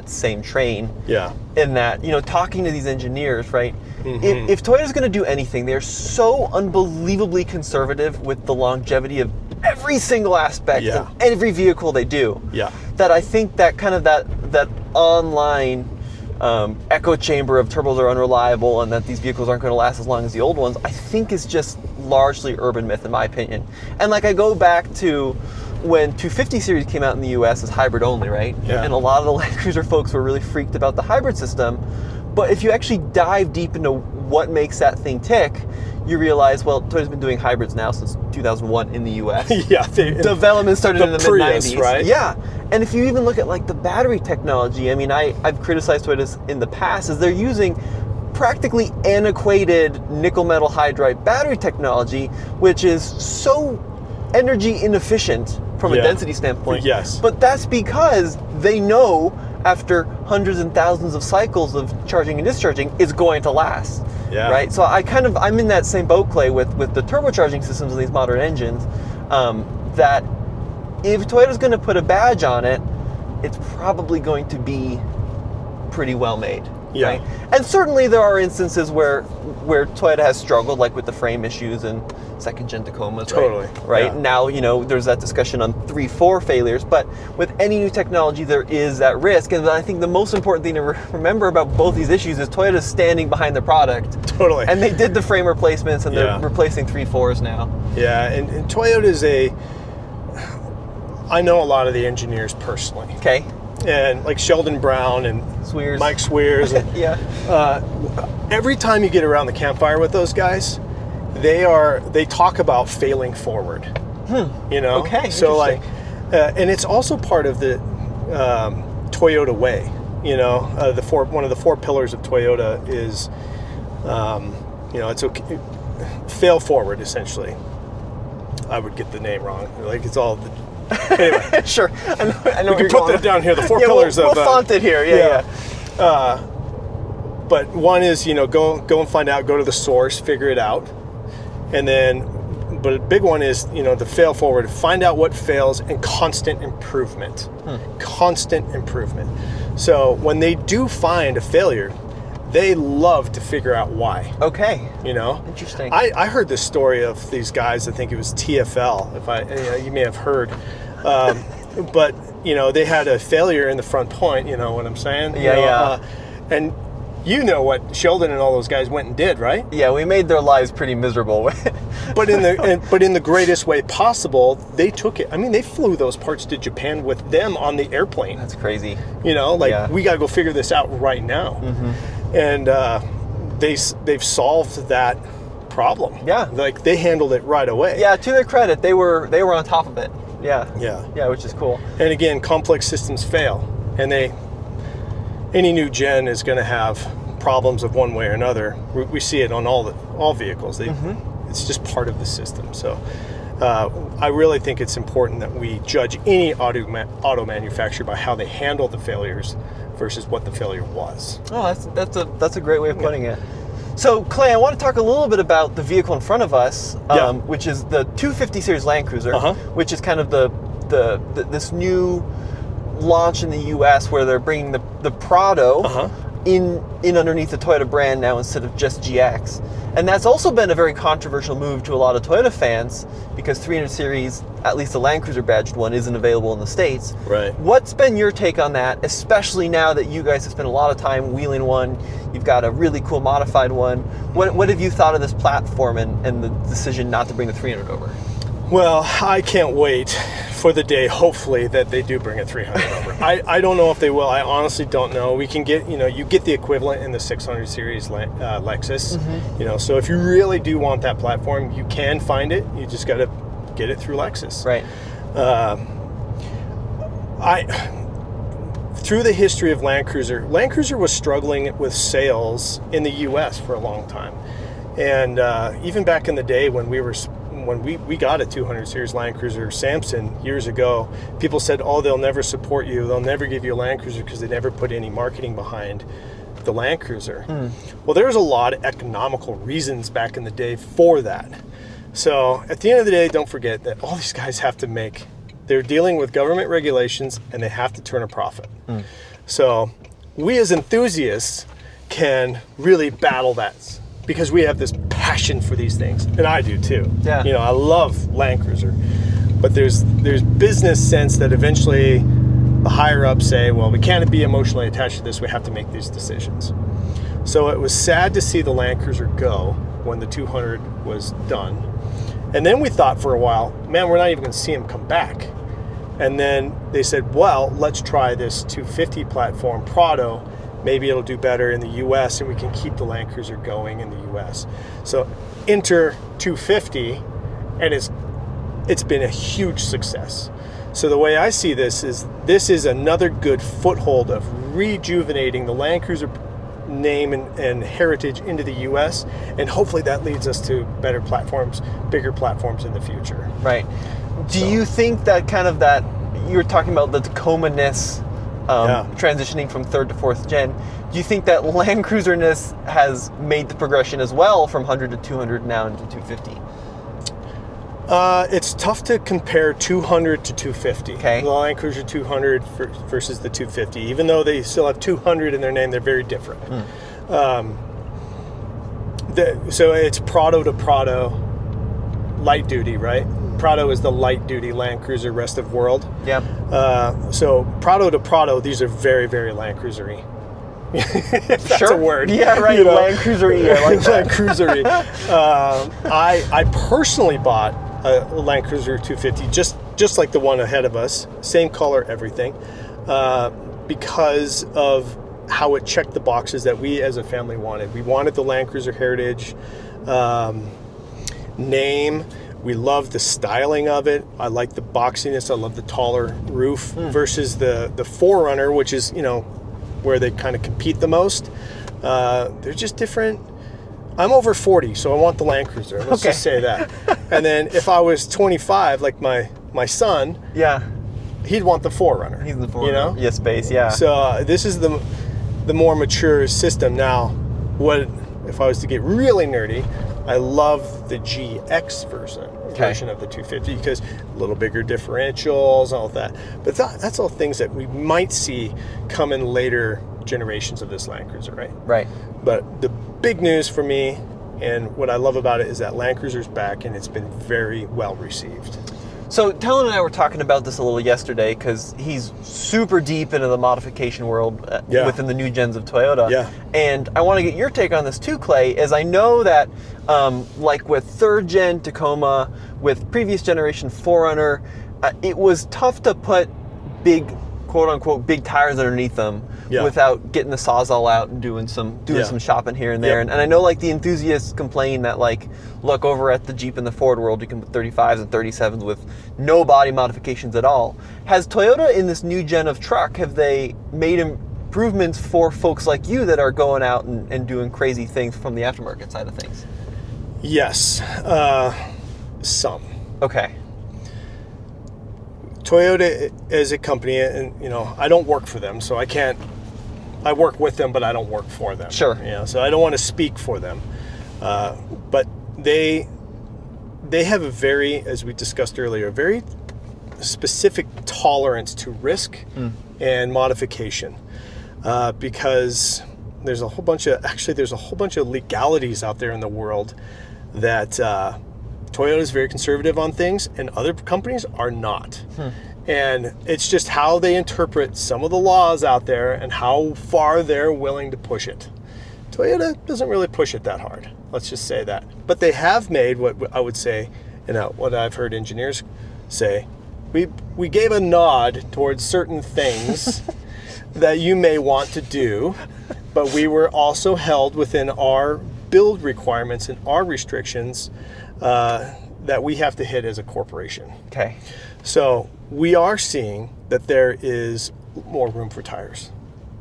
same train. Yeah. In that, talking to these engineers, right? If Toyota's going to do anything, they're so unbelievably conservative with the longevity of every single aspect of every vehicle they do. Yeah. That I think that kind of that online echo chamber of turbos are unreliable and that these vehicles aren't going to last as long as the old ones, I think is just largely urban myth in my opinion. And like I go back to when 250 series came out in the US as hybrid only, right? Yeah. And a lot of the Land Cruiser folks were really freaked about the hybrid system. But if you actually dive deep into what makes that thing tick, you realize, well, Toyota's been doing hybrids now since 2001 in the US. Yeah. Development started in the Prius, mid-90s. right? Yeah. And if you even look at like the battery technology, I mean, I've criticized Toyotas in the past as they're using practically antiquated nickel metal hydride battery technology, which is so energy inefficient from a density standpoint. Yes. But that's because they know after hundreds and thousands of cycles of charging and discharging, it's going to last. Yeah. Right? So I'm in that same boat, Clay, with the turbocharging systems of these modern engines, that if Toyota's going to put a badge on it, it's probably going to be pretty well made. Yeah. Right? And certainly there are instances where Toyota has struggled, like with the frame issues and second-gen Tacomas. Totally. Right? Yeah. Now, there's that discussion on 3.4 failures, but with any new technology, there is that risk. And I think the most important thing to remember about both these issues is Toyota's standing behind the product. Totally. And they did the frame replacements, and they're replacing 3.4s now. Yeah, and Toyota's I know a lot of the engineers personally. Okay. And like Sheldon Brown and Swears. Mike Swears. And, Yeah. every time you get around the campfire with those guys, they talk about failing forward. Okay. So like, and it's also part of the Toyota way. One of the four pillars of Toyota is, it's okay, fail forward essentially. I would get the name wrong. Like it's all. Anyway, Sure. I know we can put that down here. The four pillars we'll of. font it here. Yeah. But one is, go and find out, go to the source, figure it out. And then, but a big one is, the fail forward, find out what fails and constant improvement. Constant improvement. So when they do find a failure, they love to figure out why. Okay. Interesting. I heard this story of these guys, I think it was TFL, you may have heard. But, they had a failure in the front point, you know what I'm saying? And what Sheldon and all those guys went and did, right? Yeah, we made their lives pretty miserable. But in the greatest way possible, they took it. I mean, they flew those parts to Japan with them on the airplane. That's crazy. We got to go figure this out right now. And they've solved that problem. Yeah. Like they handled it right away. Yeah, to their credit, they were on top of it. Yeah. Yeah, which is cool. And again, complex systems fail, and any new gen is going to have problems of one way or another. We see it on all vehicles. It's just part of the system. So I really think it's important that we judge any auto manufacturer by how they handle the failures versus what the failure was. Oh, that's a great way of putting it. So, Clay, I want to talk a little bit about the vehicle in front of us, which is the 250 series Land Cruiser, which is kind of this new launch in the U.S. where they're bringing the the Prado Uh-huh. in underneath the Toyota brand now instead of just GX. And that's also been a very controversial move to a lot of Toyota fans because 300 series, at least the Land Cruiser badged one, isn't available in the States. Right. What's been your take on that, especially now that you guys have spent a lot of time wheeling one? You've got a really cool modified one. What have you thought of this platform and the decision not to bring the 300 over? Well, I can't wait for the day, hopefully, that they do bring a 300 over. I don't know if they will. I honestly don't know. We can get, you get the equivalent in the 600 series Lexus. Mm-hmm. So if you really do want that platform, you can find it. You just got to get it through Lexus. Right. Through the history of Land Cruiser was struggling with sales in the U.S. for a long time. And even back in the day when we got a 200 series Land Cruiser Samson years ago, people said, oh, they'll never support you. They'll never give you a Land Cruiser because they never put any marketing behind the Land Cruiser. Well, there's a lot of economical reasons back in the day for that. So at the end of the day, don't forget that all these guys have to they're dealing with government regulations and they have to turn a profit. So we as enthusiasts can really battle that because we have this passion for these things, and I do too. Yeah. I love Land Cruiser, but there's business sense that eventually the higher ups say, well, we can't be emotionally attached to this. We have to make these decisions. So it was sad to see the Land Cruiser go when the 200 was done, and then we thought for a while, man, we're not even going to see him come back. And then they said, well, let's try this 250 platform Prado. Maybe it'll do better in the U.S. and we can keep the Land Cruiser going in the U.S. So enter 250, and it's been a huge success. So the way I see this is another good foothold of rejuvenating the Land Cruiser name and heritage into the U.S. And hopefully that leads us to better platforms, bigger platforms in the future. Right. Do you think that that you were talking about the Tacoma-ness transitioning from 3rd to 4th gen, do you think that Land Cruiser-ness has made the progression as well from 100 to 200 now into 250? It's tough to compare 200 to 250. Okay. The Land Cruiser 200 versus the 250. Even though they still have 200 in their name, they're very different. So it's Prado to Prado, light duty, right? Prado is the light duty Land Cruiser rest of world. Yep. So Prado to Prado, these are very, very Land Cruiser-y. That's a word. Yeah, right. Land Cruiser-y. I like that. Land Cruiser-y. I personally bought a Land Cruiser 250, just like the one ahead of us, same color, everything, because of how it checked the boxes that we as a family wanted. We wanted the Land Cruiser heritage name. We love the styling of it. I like the boxiness. I love the taller roof versus the 4Runner, which is, where they kind of compete the most. They're just different. I'm over 40, so I want the Land Cruiser. Let's just say that. And then if I was 25, like my son, he'd want the 4Runner. He's in the 4Runner. Yes, space, yeah. So this is the more mature system. Now, what if I was to get really nerdy, I love the GX version of the 250 because a little bigger differentials, all of that. But that's all things that we might see come in later generations of this Land Cruiser, right? Right. But the big news for me and what I love about it is that Land Cruiser's back and it's been very well received. So Talon and I were talking about this a little yesterday because he's super deep into the modification world within the new gens of Toyota. Yeah. And I want to get your take on this too, Clay, as I know that like with 3rd gen Tacoma, with previous generation 4Runner, it was tough to put big, quote unquote, big tires underneath them without getting the Sawzall out and doing some shopping here and there. And I know like the enthusiasts complain that like, look, over at the Jeep and the Ford world, you can put 35s and 37s with no body modifications at all. Has Toyota in this new gen of truck, have they made improvements for folks like you that are going out and doing crazy things from the aftermarket side of things? Yes, some. Okay. Toyota as a company, and I don't work for them, so I work with them, but I don't work for them. Sure. So I don't want to speak for them, but they have a very, as we discussed earlier, a very specific tolerance to risk and modification. because there's a whole bunch of legalities out there in the world that Toyota is very conservative on things, and other companies are not. And it's just how they interpret some of the laws out there and how far they're willing to push it. Toyota doesn't really push it that hard. Let's just say that. But they have made what I would say, what I've heard engineers say, we gave a nod towards certain things that you may want to do, but we were also held within our build requirements and our restrictions that we have to hit as a corporation. Okay. So we are seeing that there is more room for tires,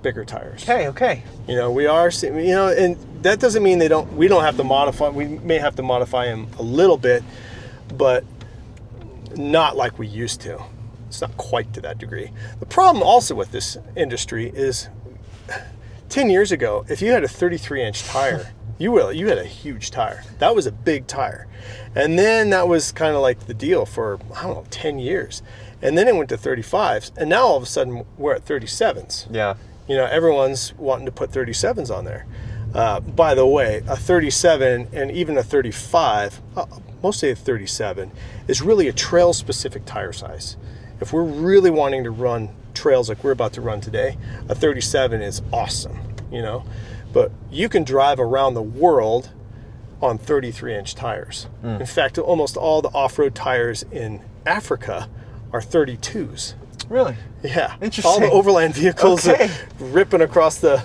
bigger tires. Okay. We are seeing, and that doesn't mean we don't have to modify. We may have to modify them a little bit, but not like we used to. It's not quite to that degree. The problem also with this industry is 10 years ago, if you had a 33-inch tire, you had a huge tire. That was a big tire. And then that was kind of like the deal for, 10 years. And then it went to 35s. And now all of a sudden we're at 37s. Yeah. Everyone's wanting to put 37s on there. By the way, a 37 and even a 35, mostly a 37, is really a trail-specific tire size. If we're really wanting to run trails like we're about to run today, a 37 is awesome, But you can drive around the world on 33-inch tires. In fact, almost all the off-road tires in Africa are 32s. Really? Yeah. Interesting. All the overland vehicles ripping across the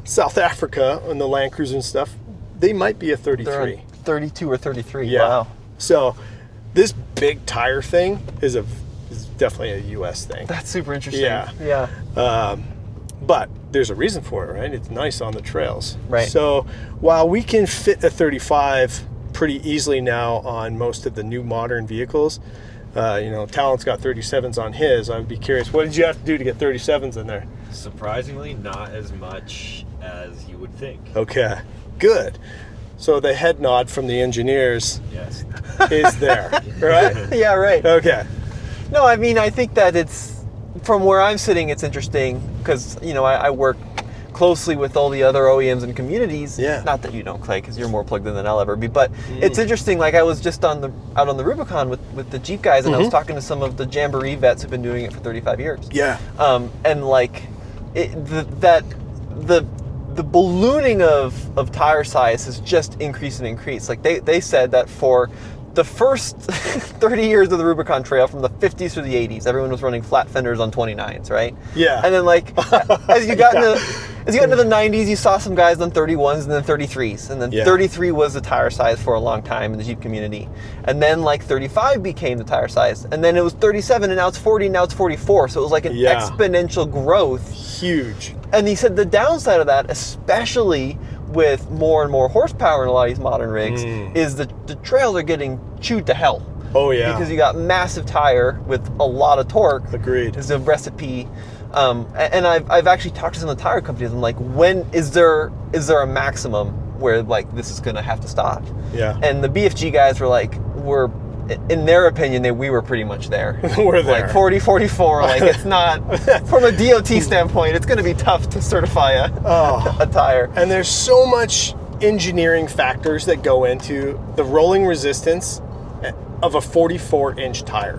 South Africa and the Land Cruiser and stuff, they might be a 33. They're 32 or 33. Yeah. Wow. So this big tire thing is definitely a U.S. thing. That's super interesting. Yeah. But there's a reason for it, right? It's nice on the trails. Right. So while we can fit a 35 pretty easily now on most of the new modern vehicles, Talent's got 37s on his. I would be curious, what did you have to do to get 37s in there? Surprisingly, not as much as you would think. Okay, good. So the head nod from the engineers Yes. is there, right? Yeah, right. Okay. No, I mean, I think that it's, from where I'm sitting, it's interesting because, I work closely with all the other OEMs and communities. Yeah. Not that you don't, Clay, because you're more plugged in than I'll ever be. But it's interesting. Like, I was just out on the Rubicon with the Jeep guys, and I was talking to some of the Jamboree vets who've been doing it for 35 years. Yeah. And like, the ballooning of tire size has just increased and increased. Like they said that for the first 30 years of the Rubicon Trail, from the 50s through the 80s, everyone was running flat fenders on 29s, right? Yeah. And then like, as you got into the 90s, you saw some guys on 31s and then 33s. And then 33 was the tire size for a long time in the Jeep community. And then like 35 became the tire size. And then it was 37, and now it's 40, and now it's 44. So it was like an exponential growth. Huge. And he said the downside of that, especially with more and more horsepower in a lot of these modern rigs, is the trails are getting chewed to hell. Oh yeah. Because you got massive tire with a lot of torque. Agreed. Is a recipe. And I've actually talked to some of the tire companies. I'm like, when is there a maximum where like this is going to have to stop? Yeah. And the BFG guys were like, in their opinion, we were pretty much there. We're there. Like 40, 44. Like, it's not, from a DOT standpoint, it's going to be tough to certify a tire. And there's so much engineering factors that go into the rolling resistance of a 44-inch tire,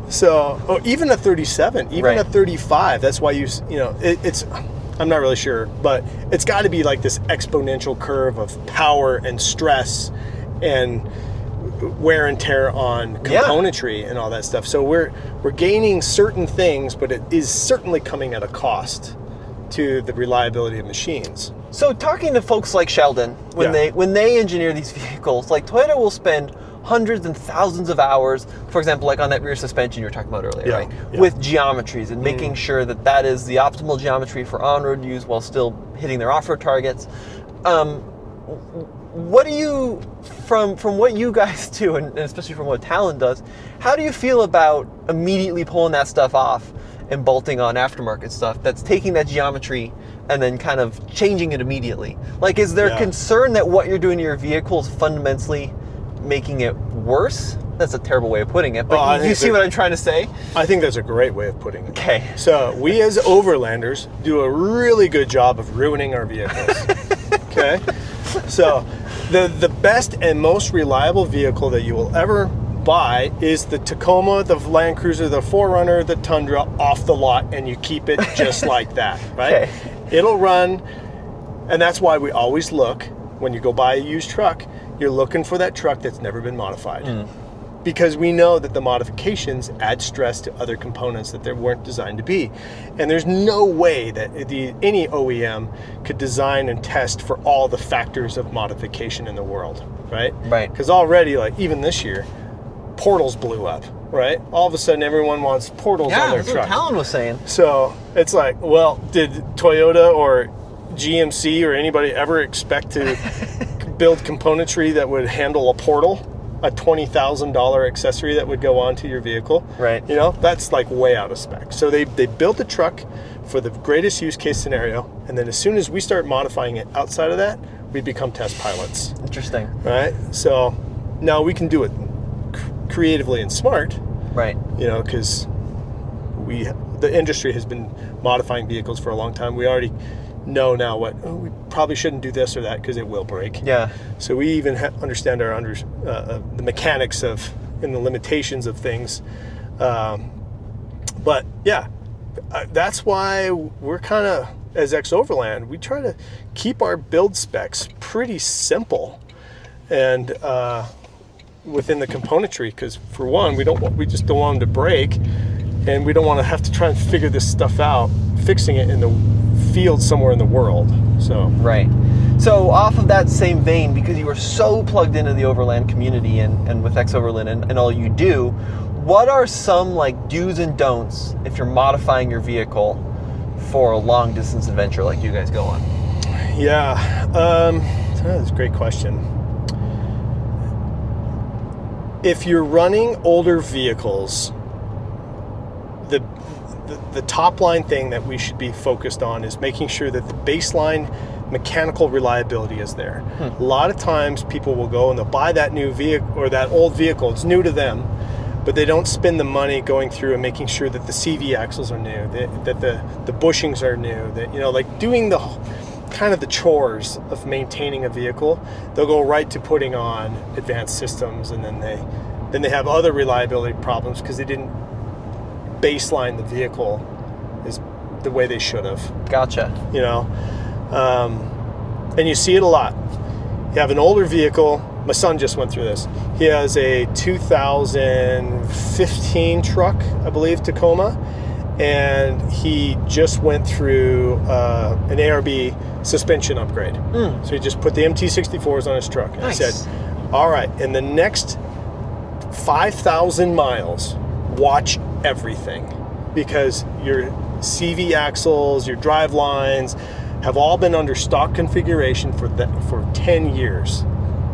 So even a 37, even a 35, that's why it's, I'm not really sure, but it's got to be like this exponential curve of power and stress and wear and tear on componentry and all that stuff. So we're gaining certain things, but it is certainly coming at a cost to the reliability of machines. So talking to folks like Sheldon, when they engineer these vehicles, like Toyota will spend hundreds and thousands of hours, for example, like on that rear suspension you were talking about earlier, right? Yeah. With geometries and making sure that is the optimal geometry for on-road use while still hitting their off-road targets. What do you, from what you guys do, and especially from what Talon does, how do you feel about immediately pulling that stuff off and bolting on aftermarket stuff that's taking that geometry and then kind of changing it immediately? Like, is there concern that what you're doing to your vehicle is fundamentally making it worse? That's a terrible way of putting it, but Oh, you see what I'm trying to say? I think that's a great way of putting it. Okay. So we as overlanders do a really good job of ruining our vehicles. Okay? So the best and most reliable vehicle that you will ever buy is the Tacoma, the Land Cruiser, the 4Runner, the Tundra off the lot, and you keep it just like that, right? Okay. It'll run, and that's why we always look, when you go buy a used truck, you're looking for that truck that's never been modified. Because we know that the modifications add stress to other components that they weren't designed to be. And there's no way that any OEM could design and test for all the factors of modification in the world, right? Right. Because already, like even this year, portals blew up, right? All of a sudden everyone wants portals on their that's truck. what Talon was saying. So it's like, well, did Toyota or GMC or anybody ever expect to build componentry that would handle a portal? A $20,000 accessory that would go onto your vehicle. Right. You know, that's like way out of spec. So they built a truck for the greatest use case scenario, and then as soon as we start modifying it outside of that, we become test pilots. Interesting. Right? So now we can do it creatively and smart, Right. you know, because the industry has been modifying vehicles for a long time. We already know now we probably shouldn't do this or that because it will break. Yeah. So we even understand the mechanics of and the limitations of things. But yeah, that's why we're kind of, as Overland, we try to keep our build specs pretty simple and within the componentry, because for one, we just don't want them to break, and we don't want to have to try and figure this stuff out, fixing it in the field somewhere in the world. So Right. So off of that same vein, because you are so plugged into the overland community and with Overland and all you do, what are some like do's and don'ts if you're modifying your vehicle for a long distance adventure like you guys go on? yeah, that's a great question. If you're running older vehicles, the top line thing that we should be focused on is making sure that the baseline mechanical reliability is there. A lot of times people will go and they'll buy that new vehicle or that old vehicle, it's new to them, but they don't spend the money going through and making sure that the CV axles are new, that the bushings are new, that, you know, like doing the kind of the chores of maintaining a vehicle. They'll go right to putting on advanced systems, and then they have other reliability problems because they didn't baseline the vehicle is the way they should have. Gotcha. You know, and you see it a lot. You have an older vehicle. My son just went through this. He has a 2015 truck, I believe, Tacoma, and he just went through an ARB suspension upgrade. So he just put the MT64s on his truck. And Nice. I said, all right, in the next 5,000 miles, watch everything, because your CV axles, your drive lines have all been under stock configuration for 10 years,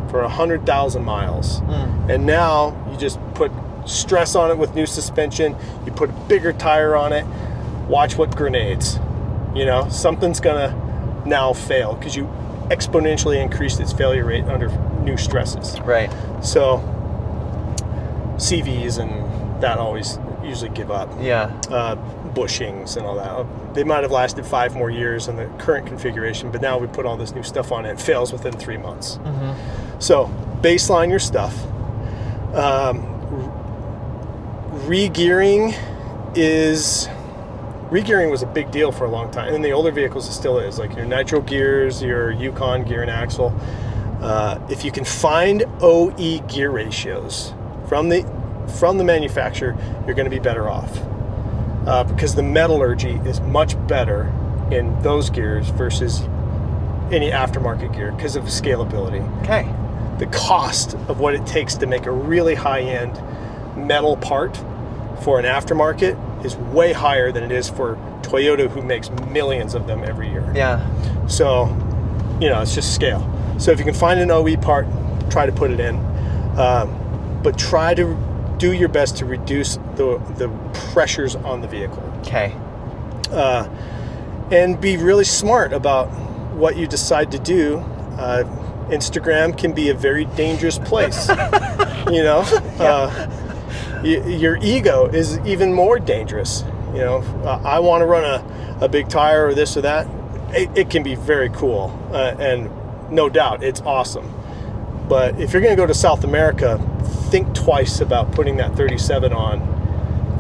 for 100,000 miles. And now you just put stress on it with new suspension, you put a bigger tire on it, watch what grenades. You know, something's gonna now fail because you exponentially increased its failure rate under new stresses. Right. So CVs and that always usually give up. Yeah. Bushings and all that. They might have lasted 5 more years in the current configuration, but now we put all this new stuff on it. It fails within 3 months. So baseline your stuff. Re-gearing was a big deal for a long time. In the older vehicles, it still is. Like your nitro gears, your Yukon gear and axle. If you can find OE gear ratios from the manufacturer, you're going to be better off, because the metallurgy is much better in those gears versus any aftermarket gear because of scalability. Okay. The cost of what it takes to make a really high-end metal part for an aftermarket is way higher than it is for Toyota, who makes millions of them every year. Yeah. So, you know, it's just scale. So if you can find an OE part, try to put it in, but try to do your best to reduce the pressures on the vehicle. Okay. And be really smart about what you decide to do. Instagram can be a very dangerous place. you know, your ego is even more dangerous. You know, I want to run a big tire or this or that. It can be very cool, and no doubt it's awesome. But if you're going to go to South America, think twice about putting that 37 on.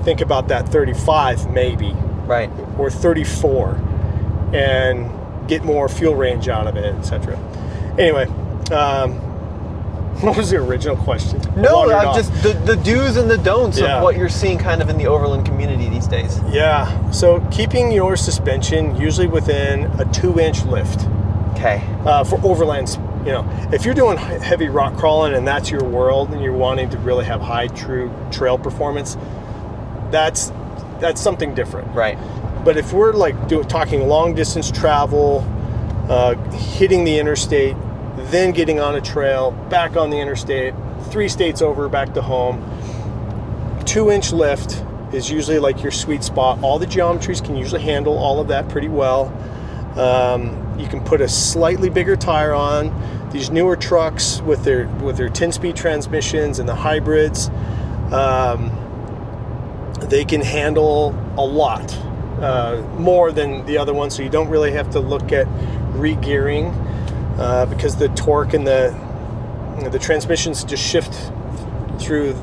Think about that 35 maybe, Right. or 34, and get more fuel range out of it, etc. Anyway, what was the original question? No, just the do's and the don'ts Yeah. of what you're seeing kind of in the overland community these days. Yeah, so keeping your suspension usually within a 2-inch lift. Okay. For overlands, you know, if you're doing heavy rock crawling and that's your world and you're wanting to really have high true trail performance, that's something different. Right. But if we're like talking long distance travel, hitting the interstate, then getting on a trail, back on the interstate, 3 states over, back to home, 2-inch lift is usually like your sweet spot. All the geometries can usually handle all of that pretty well. You can put a slightly bigger tire on. These newer trucks with their 10-speed transmissions and the hybrids, they can handle a lot more than the other ones. So you don't really have to look at re-gearing because the torque and the transmissions just shift through,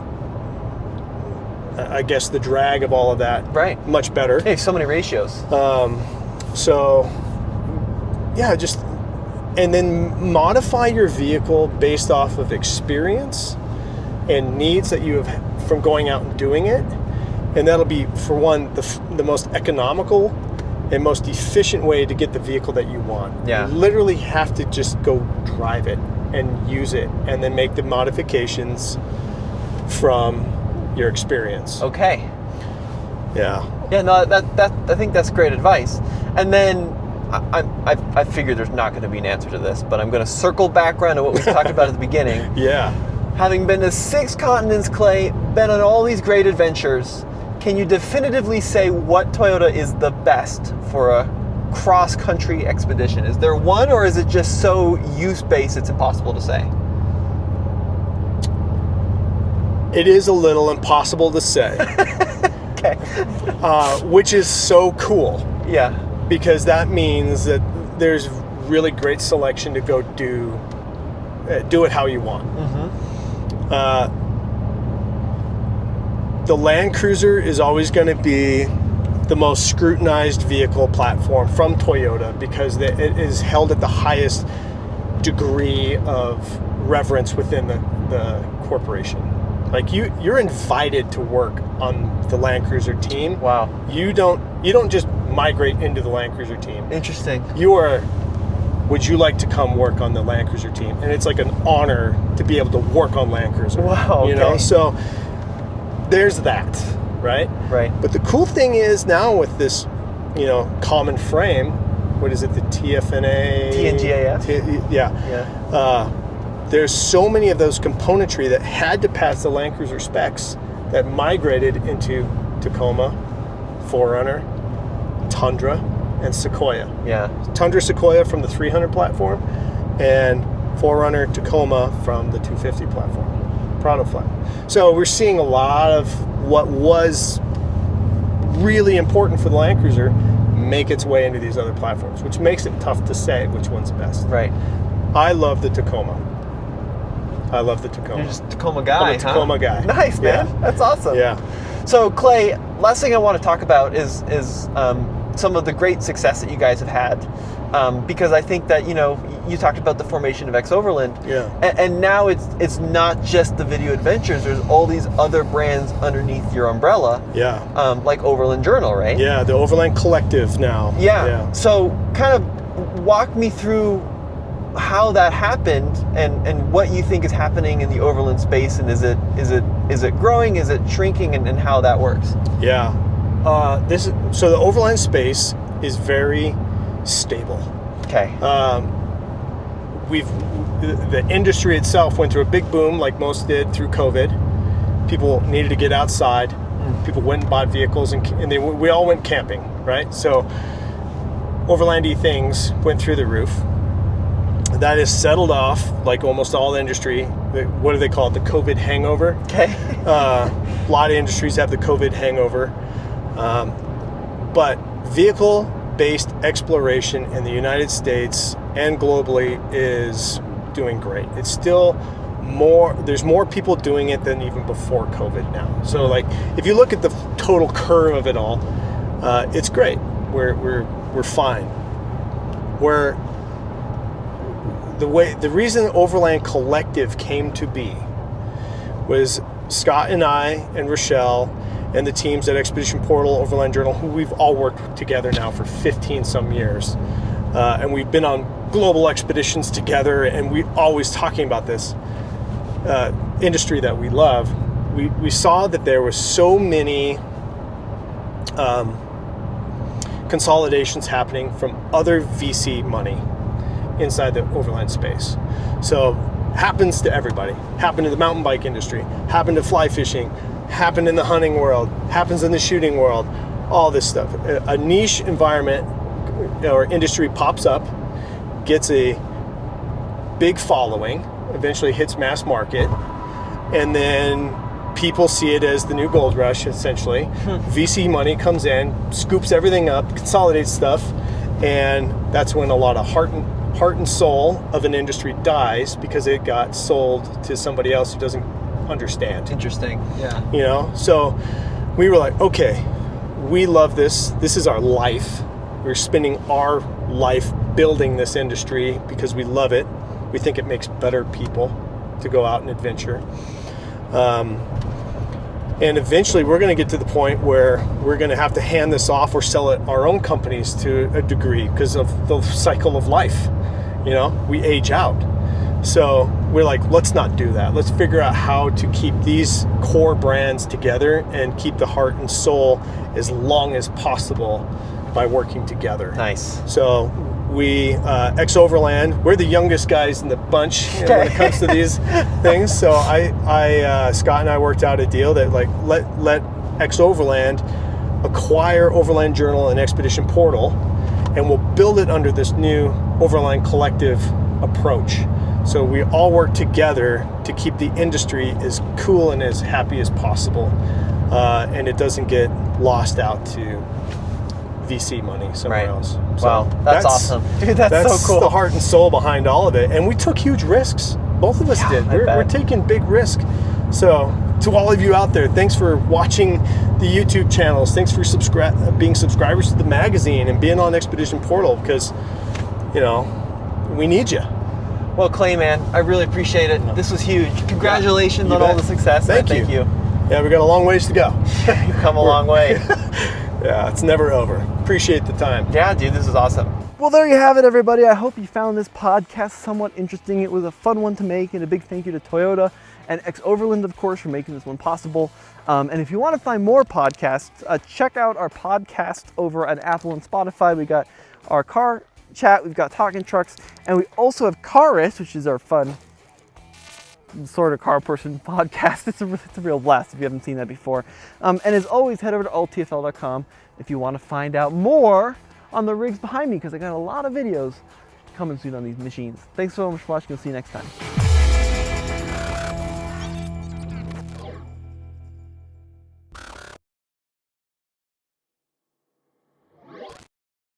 I guess, the drag of all of that. Right. Much better. Hey, so many ratios. So, yeah, and then modify your vehicle based off of experience and needs that you have from going out and doing it. And that'll be, for one, the most economical and most efficient way to get the vehicle that you want. Yeah. You literally have to just go drive it and use it and then make the modifications from your experience. Okay. Yeah. Yeah, no, that I think that's great advice. And then I figured there's not going to be an answer to this, but I'm going to circle back around to what we talked about at the beginning. Yeah. Having been to 6 continents, Clay, been on all these great adventures, can you definitively say what Toyota is the best for a cross-country expedition? Is there one, or is it just so use-based it's impossible to say? It is a little impossible to say. Okay. Which is so cool. Yeah. Because that means that there's really great selection to go do it how you want. The Land Cruiser is always going to be the most scrutinized vehicle platform from Toyota because it is held at the highest degree of reverence within the corporation. Like you're invited to work on the Land Cruiser team. Wow. You don't just migrate into the Land Cruiser team. Interesting. Would you like to come work on the Land Cruiser team? And it's like an honor to be able to work on Land Cruiser. Wow. You know, so there's that, right? Right. But the cool thing is now with this, you know, common frame, what is it, the TFNA? TNGAF? Yeah. There's so many of those componentry that had to pass the Land Cruiser specs that migrated into Tacoma, 4Runner, Tundra, and Sequoia. Yeah. Tundra Sequoia from the 300 platform, and 4Runner Tacoma from the 250 platform. Prado flat. So we're seeing a lot of what was really important for the Land Cruiser make its way into these other platforms, which makes it tough to say which one's best. Right. I love the Tacoma. You're just a Tacoma guy, I'm a Tacoma guy. Nice, man. Yeah. That's awesome. Yeah. So, Clay, last thing I want to talk about is some of the great success that you guys have had, because I think that, you know, you talked about the formation of X Overland, Yeah. and now it's not just the video adventures. There's all these other brands underneath your umbrella, Yeah. like Overland Journal, right? Yeah, the Overland Collective now. Yeah. So, kind of walk me through how that happened and what you think is happening in the overland space, and is it growing, is it shrinking, and how that works. Yeah. So the overland space is very stable. Okay. The industry itself went through a big boom, like most did through COVID. People needed to get outside. People went and bought vehicles, and we all went camping, right? So overlandy things went through the roof. That is settled off, like almost all industry. What do they call it? The COVID hangover. Okay. A lot of industries have the COVID hangover. But vehicle-based exploration in the United States and globally is doing great. It's still there's more people doing it than even before COVID now. So like, if you look at the total curve of it all, it's great. We're fine. The reason Overland Collective came to be was Scott and I and Rochelle and the teams at Expedition Portal, Overland Journal, who we've all worked together now for 15 some years. And we've been on global expeditions together, and we always talking about this industry that we love. We saw that there was so many consolidations happening from other VC money inside the overland space. So happens to everybody. Happened in the mountain bike industry, happened to fly fishing, happened in the hunting world, happens in the shooting world, all this stuff. A niche environment or industry pops up, gets a big following, eventually hits mass market, and then people see it as the new gold rush, essentially. VC money comes in, scoops everything up, consolidates stuff, and that's when a lot of heart and soul of an industry dies, because it got sold to somebody else who doesn't understand. Interesting. Yeah. You know, so we were like, okay, we love this. This is our life. We're spending our life building this industry because we love it. We think it makes better people to go out and adventure. And eventually we're going to get to the point where we're going to have to hand this off or sell it our own companies to a degree because of the cycle of life. You know, we age out. So we're like, let's not do that. Let's figure out how to keep these core brands together and keep the heart and soul as long as possible by working together. Nice. So we, X-Overland, we're the youngest guys in the bunch when it comes to these things. So Scott and I worked out a deal that like, let X-Overland acquire Overland Journal and Expedition Portal, and we'll build it under this new Overland Collective approach. So we all work together to keep the industry as cool and as happy as possible. And it doesn't get lost out to VC money somewhere else. So wow, that's awesome. Dude, that's so cool. The heart and soul behind all of it. And we took huge risks. Both of us did. We're taking big risk. So to all of you out there, thanks for watching the YouTube channels. Thanks for being subscribers to the magazine and being on Expedition Portal, because, you know, we need you. Well, Clay, man, I really appreciate it. This was huge. Congratulations on all the success. Thank you. Yeah, we got a long ways to go. You've come a long way. Yeah, it's never over. Appreciate the time. Yeah, dude, this is awesome. Well, there you have it, everybody. I hope you found this podcast somewhat interesting. It was a fun one to make, and a big thank you to Toyota and X-Overland, of course, for making this one possible. And if you want to find more podcasts, check out our podcast over at Apple and Spotify. We got our car chat, we've got Talking Trucks, and we also have Car Race, which is our fun sort of car person podcast. It's a real blast if you haven't seen that before. And as always, head over to alltfl.com if you want to find out more on the rigs behind me, because I got a lot of videos coming soon on these machines. Thanks so much for watching. We'll see you next time.